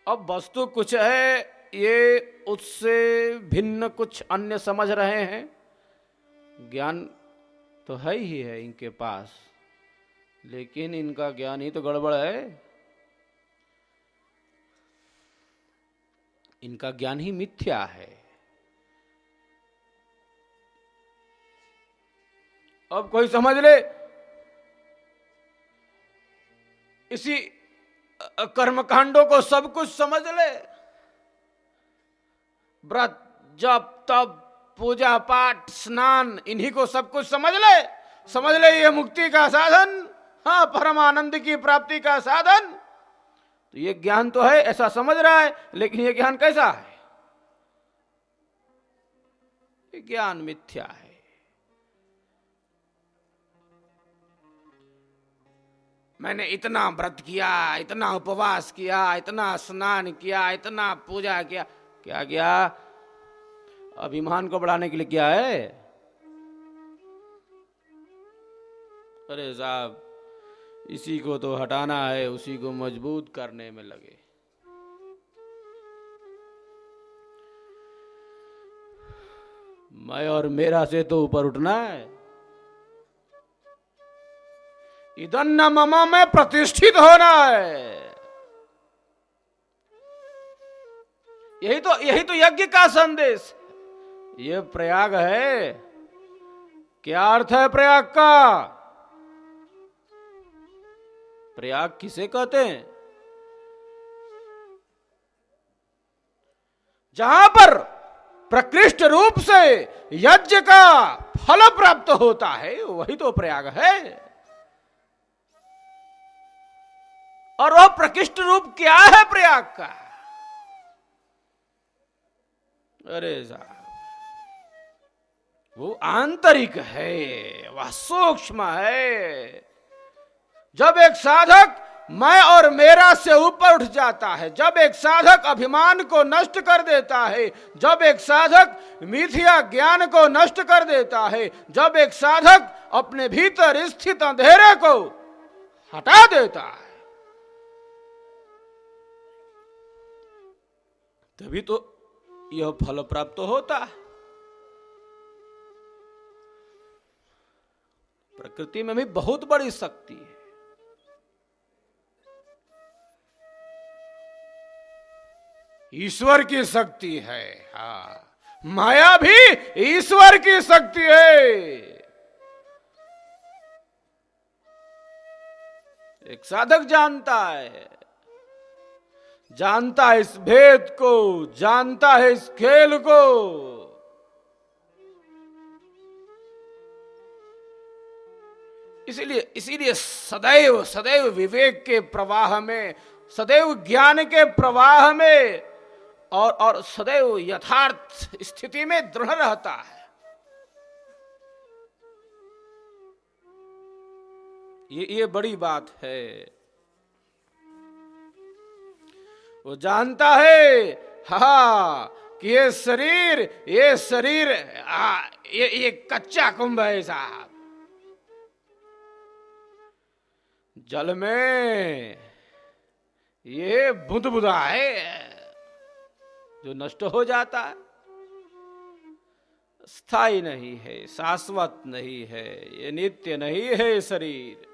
अब वस्तु कुछ है, ये उससे भिन्न कुछ अन्य समझ रहे हैं। ज्ञान तो है ही है इनके पास, लेकिन इनका ज्ञान ही तो गड़बड़ है। इनका ज्ञान ही मिथ्या है। अब कोई समझ ले, इसी कर्मकांडों को सब कुछ समझ ले, व्रत, जप, तप, पूजा पाठ, स्नान, इन्हीं को सब कुछ समझ ले ये मुक्ति का साधन, हाँ, परमानंद की प्राप्ति का साधन। तो ये ज्ञान तो है, ऐसा समझ रहा है, लेकिन ये ज्ञान कैसा है? ज्ञान मिथ्या है। मैंने इतना व्रत किया, इतना उपवास किया, इतना स्नान किया, इतना पूजा किया, क्या किया? अभिमान को बढ़ाने के लिए किया है? अरे साहब, इसी को तो हटाना है, उसी को मजबूत करने में लगे। मैं और मेरा से तो ऊपर उठना है। इदन्न मम में प्रतिष्ठित होना है। यही तो यज्ञ का संदेश। ये प्रयाग है। क्या अर्थ है प्रयाग का? प्रयाग किसे कहते हैं? जहां पर प्रकृष्ट रूप से यज्ञ का फल प्राप्त होता है, वही तो प्रयाग है। और वह प्रकृष्ट रूप क्या है प्रयाग का? अरे साहब, वो आंतरिक है, वह सूक्ष्म है। जब एक साधक मैं और मेरा से ऊपर उठ जाता है, जब एक साधक अभिमान को नष्ट कर देता है, जब एक साधक मिथ्या ज्ञान को नष्ट कर देता है, जब एक साधक अपने भीतर स्थित अंधेरे को हटा देता है, तभी तो यह फल प्राप्त होता है। प्रकृति में भी बहुत बड़ी शक्ति है। ईश्वर की शक्ति है। हाँ, माया भी ईश्वर की शक्ति है। एक साधक जानता है इस भेद को, जानता है इस खेल को। इसीलिए सदैव विवेक के प्रवाह में, सदैव ज्ञान के प्रवाह में और सदैव यथार्थ स्थिति में दृढ़ रहता है। ये बड़ी बात है। वो जानता है कि ये शरीर ये कच्चा कुंभ है साहब। जल में ये बुदबुदा है जो नष्ट हो जाता है, स्थायी नहीं है, शाश्वत नहीं है, ये नित्य नहीं है। शरीर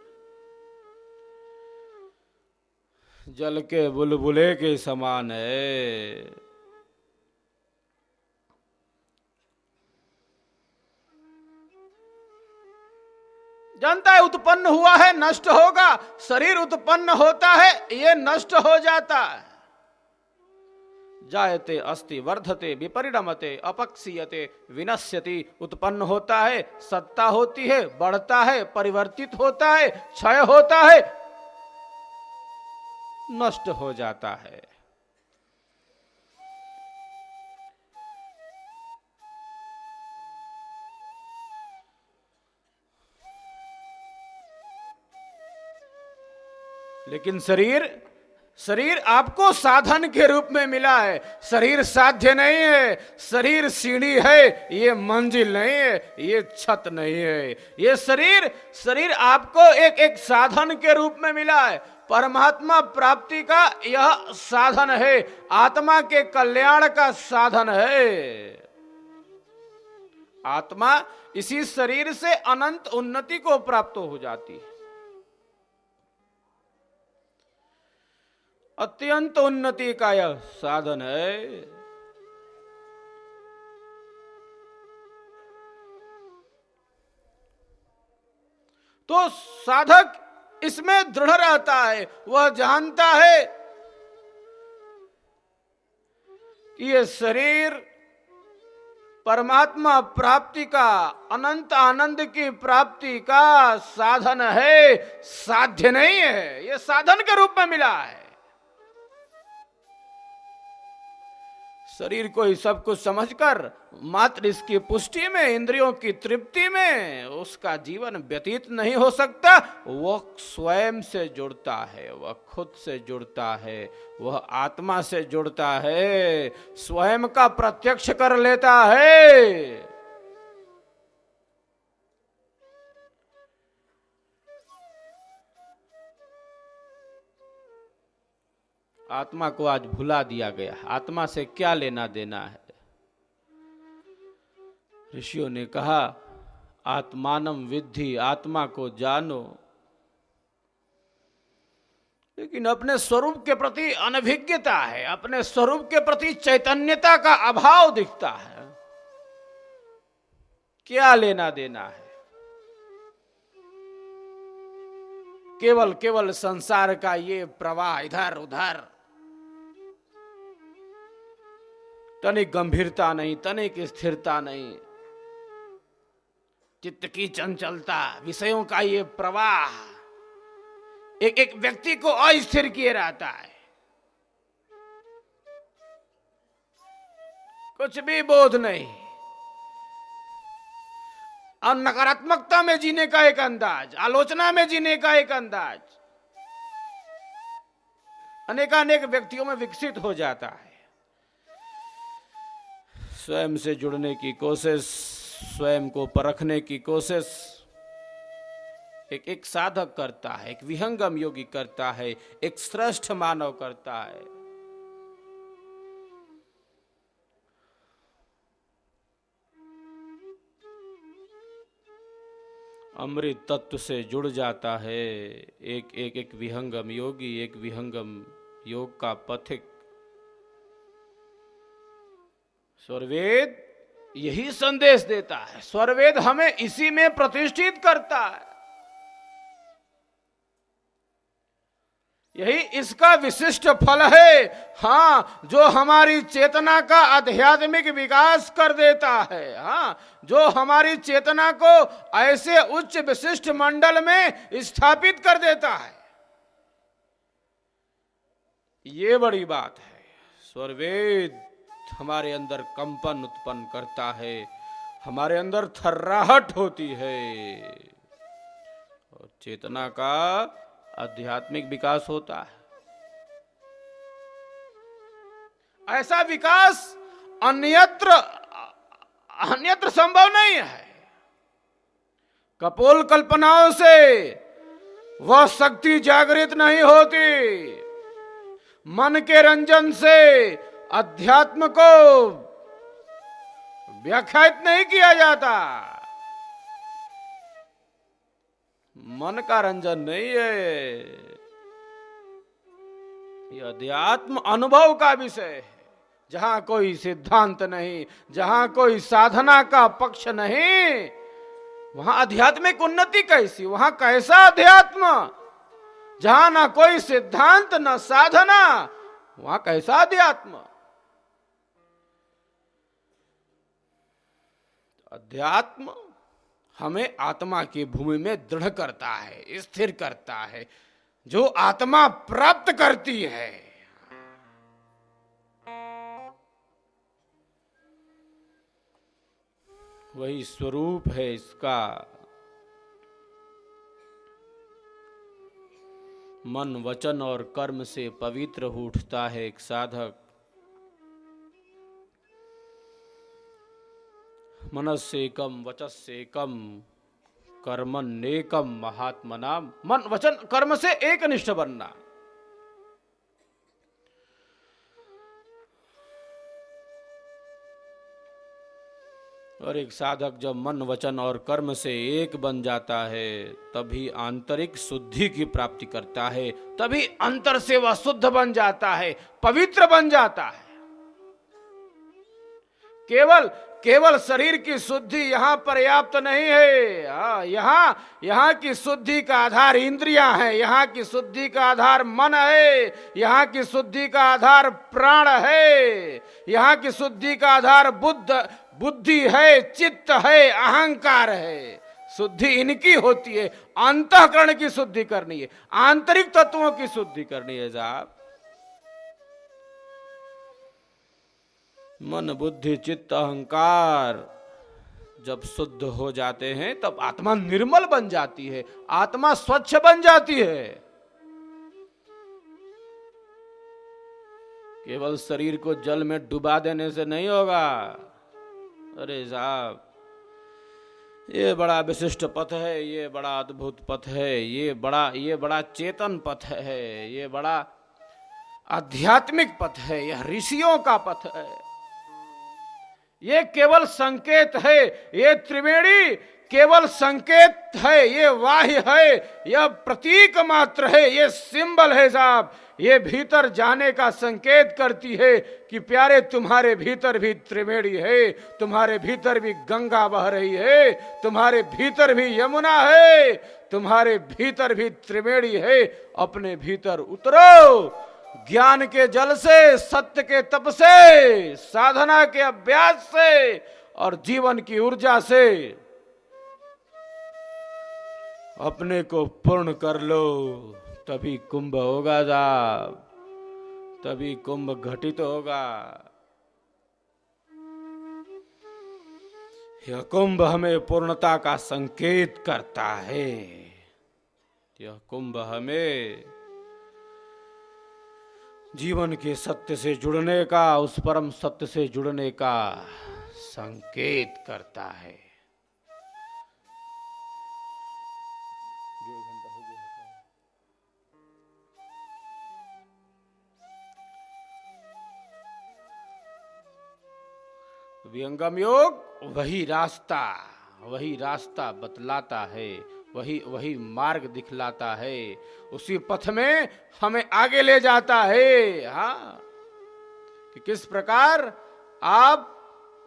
जल के बुलबुले के समान है। जानता है उत्पन्न हुआ है, नष्ट होगा। शरीर उत्पन्न होता है, ये नष्ट हो जाता है। जायते अस्ति वर्धते विपरिणमते अपक्षीयते विनश्यति। उत्पन्न होता है, सत्ता होती है, बढ़ता है, परिवर्तित होता है, क्षय होता है, नष्ट हो जाता है। लेकिन शरीर आपको साधन के रूप में मिला है। शरीर साध्य नहीं है, शरीर सीढ़ी है, ये मंजिल नहीं है, ये छत नहीं है। ये शरीर आपको एक साधन के रूप में मिला है। परमात्मा प्राप्ति का यह साधन है, आत्मा के कल्याण का साधन है। आत्मा इसी शरीर से अनंत उन्नति को प्राप्त हो जाती है, अत्यंत उन्नति का यह साधन है। तो साधक इसमें दृढ़ रहता है। वह जानता है कि यह शरीर परमात्मा प्राप्ति का, अनंत आनंद की प्राप्ति का साधन है, साध्य नहीं है। यह साधन के रूप में मिला है। शरीर को ही सब कुछ समझकर मात्र इसकी पुष्टि में, इंद्रियों की तृप्ति में उसका जीवन व्यतीत नहीं हो सकता। वह स्वयं से जुड़ता है, वह खुद से जुड़ता है, वह आत्मा से जुड़ता है, स्वयं का प्रत्यक्ष कर लेता है। आत्मा को आज भुला दिया गया। आत्मा से क्या लेना देना है? ऋषियों ने कहा आत्मानम विद्धि, आत्मा को जानो, लेकिन अपने स्वरूप के प्रति अनभिज्ञता है, अपने स्वरूप के प्रति चैतन्यता का अभाव दिखता है। क्या लेना देना है? केवल केवल संसार का ये प्रवाह इधर उधर, तनिक गंभीरता नहीं, तनिक स्थिरता नहीं, चित्त की चंचलता, विषयों का ये प्रवाह एक एक व्यक्ति को अस्थिर किए रहता है। कुछ भी बोध नहीं, और नकारात्मकता में जीने का एक अंदाज, आलोचना में जीने का एक अंदाज अनेकानेक व्यक्तियों में विकसित हो जाता है। स्वयं से जुड़ने की कोशिश, स्वयं को परखने की कोशिश एक साधक करता है, एक विहंगम योगी करता है, एक श्रेष्ठ मानव करता है। अमृत तत्व से जुड़ जाता है एक विहंगम योगी, एक विहंगम योग का पथिक। स्वरवेद यही संदेश देता है, स्वरवेद हमें इसी में प्रतिष्ठित करता है। यही इसका विशिष्ट फल है, हाँ, जो हमारी चेतना का आध्यात्मिक विकास कर देता है, हाँ, जो हमारी चेतना को ऐसे उच्च विशिष्ट मंडल में स्थापित कर देता है। ये बड़ी बात है। स्वरवेद हमारे अंदर कंपन उत्पन्न करता है, हमारे अंदर थर्राहट होती है, और चेतना का आध्यात्मिक विकास होता है। ऐसा विकास अन्यत्र संभव नहीं है। कपोल कल्पनाओं से वह शक्ति जागृत नहीं होती, मन के रंजन से अध्यात्म को व्याख्यात नहीं किया जाता। मन का रंजन नहीं है, यह अध्यात्म अनुभव का विषय है, जहां कोई सिद्धांत नहीं, जहां कोई साधना का पक्ष नहीं, वहां आध्यात्मिक उन्नति कैसी? वहां कैसा अध्यात्म? जहां ना कोई सिद्धांत न साधना, वहां कैसा अध्यात्म? अध्यात्म हमें आत्मा की भूमि में दृढ़ करता है, स्थिर करता है। जो आत्मा प्राप्त करती है, वही स्वरूप है इसका। मन, वचन और कर्म से पवित्र हो उठता है एक साधक। मनस्सेकम वचस्सेकम कर्मण्येकम महात्मनाम। मन, वचन, कर्म से एक निष्ठ बनना। और एक साधक जब मन, वचन और कर्म से एक बन जाता है, तभी आंतरिक शुद्धि की प्राप्ति करता है, तभी अंतर से वह शुद्ध बन जाता है, पवित्र बन जाता है। केवल शरीर की शुद्धि यहां पर्याप्त नहीं है। यहां की शुद्धि का आधार इंद्रियां हैं, यहां की शुद्धि का आधार मन है, यहां की शुद्धि का आधार प्राण है, यहां की शुद्धि का आधार बुद्धि है, चित्त है, अहंकार है। शुद्धि इनकी होती है। अंतःकरण की शुद्धि करनी है, आंतरिक तत्वों की शुद्धि करनी है साहब। मन बुद्धि चित्त अहंकार जब शुद्ध हो जाते हैं तब आत्मा निर्मल बन जाती है, आत्मा स्वच्छ बन जाती है। केवल शरीर को जल में डुबा देने से नहीं होगा। अरे साहब, ये बड़ा विशिष्ट पथ है, ये बड़ा अद्भुत पथ है, ये बड़ा चेतन पथ है, ये बड़ा आध्यात्मिक पथ है, यह ऋषियों का पथ है। ये केवल संकेत है, ये त्रिवेणी केवल संकेत है, ये वाह्य है, यह प्रतीक मात्र है, ये सिंबल है साहब। ये भीतर जाने का संकेत करती है कि प्यारे तुम्हारे भीतर भी त्रिवेणी है, तुम्हारे भीतर भी गंगा बह रही है, तुम्हारे भीतर भी यमुना है, तुम्हारे भीतर भी त्रिवेणी है। अपने भीतर उतरो, ज्ञान के जल से, सत्य के तप से, साधना के अभ्यास से और जीवन की ऊर्जा से अपने को पूर्ण कर लो, तभी कुंभ होगा साहब, तभी कुंभ घटित होगा। यह कुंभ हमें पूर्णता का संकेत करता है। यह कुंभ हमें जीवन के सत्य से जुड़ने का, उस परम सत्य से जुड़ने का संकेत करता है। विहंगम योग वही रास्ता बतलाता है, वही मार्ग दिखलाता है, उसी पथ में हमें आगे ले जाता है। हाँ, कि किस प्रकार आप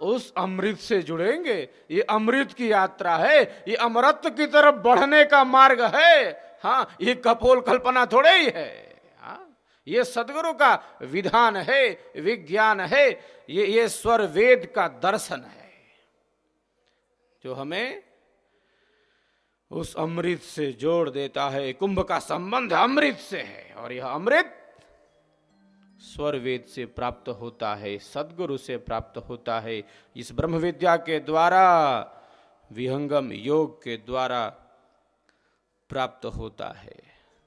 उस अमृत से जुड़ेंगे। ये अमृत की यात्रा है, ये अमरत्व की तरफ बढ़ने का मार्ग है। हाँ, ये कपोल कल्पना थोड़े ही है। हाँ, ये सदगुरु का विधान है, विज्ञान है, ये स्वर वेद का दर्शन है जो हमें उस अमृत से जोड़ देता है। कुंभ का संबंध अमृत से है और यह अमृत स्वर वेद से प्राप्त होता है, सद्गुरु से प्राप्त होता है। इस ब्रह्म विद्या के द्वारा, विहंगम योग के द्वारा प्राप्त होता है,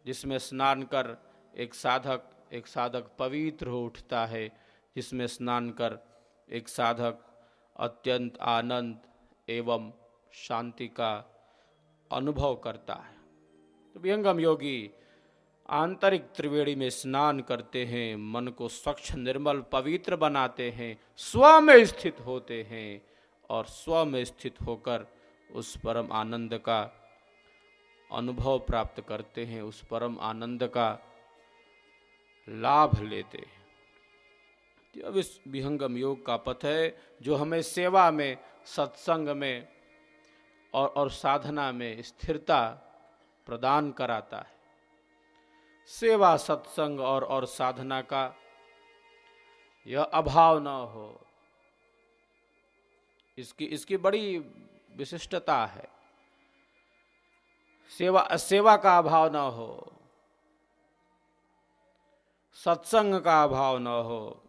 जिसमें स्नान कर एक साधक पवित्र हो उठता है, जिसमें स्नान कर एक साधक अत्यंत आनंद एवं शांति का अनुभव करता है। तो विहंगम योगी आंतरिक त्रिवेणी में स्नान करते हैं, मन को स्वच्छ निर्मल पवित्र बनाते हैं, स्व में स्थित होते हैं और स्व में स्थित होकर उस परम आनंद का अनुभव प्राप्त करते हैं, उस परम आनंद का लाभ लेते हैं। अब इस विहंगम योग का पथ है जो हमें सेवा में, सत्संग में और साधना में स्थिरता प्रदान कराता है। सेवा, सत्संग और साधना का यह अभाव न हो, इसकी बड़ी विशिष्टता है। सेवा का अभाव न हो, सत्संग का अभाव न हो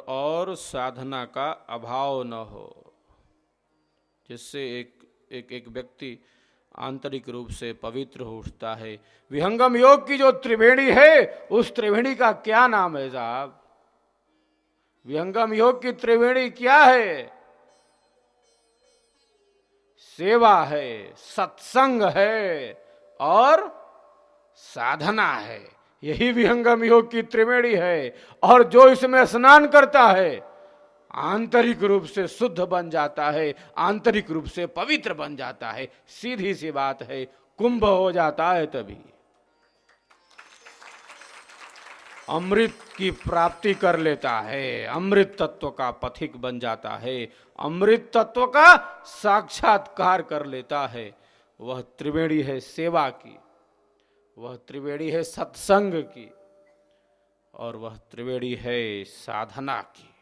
और साधना का अभाव न हो, जिससे एक व्यक्ति आंतरिक रूप से पवित्र हो उठता है। विहंगम योग की जो त्रिवेणी है, उस त्रिवेणी का क्या नाम है साहब? विहंगम योग की त्रिवेणी क्या है? सेवा है, सत्संग है और साधना है। यही विहंगम योग की त्रिवेणी है। और जो इसमें स्नान करता है आंतरिक रूप से शुद्ध बन जाता है, आंतरिक रूप से पवित्र बन जाता है। सीधी सी बात है, कुंभ हो जाता है तभी अमृत की प्राप्ति कर लेता है, अमृत तत्व का पथिक बन जाता है, अमृत तत्व का साक्षात्कार कर लेता है। वह त्रिवेणी है सेवा की, वह त्रिवेणी है सत्संग की और वह त्रिवेणी है साधना की।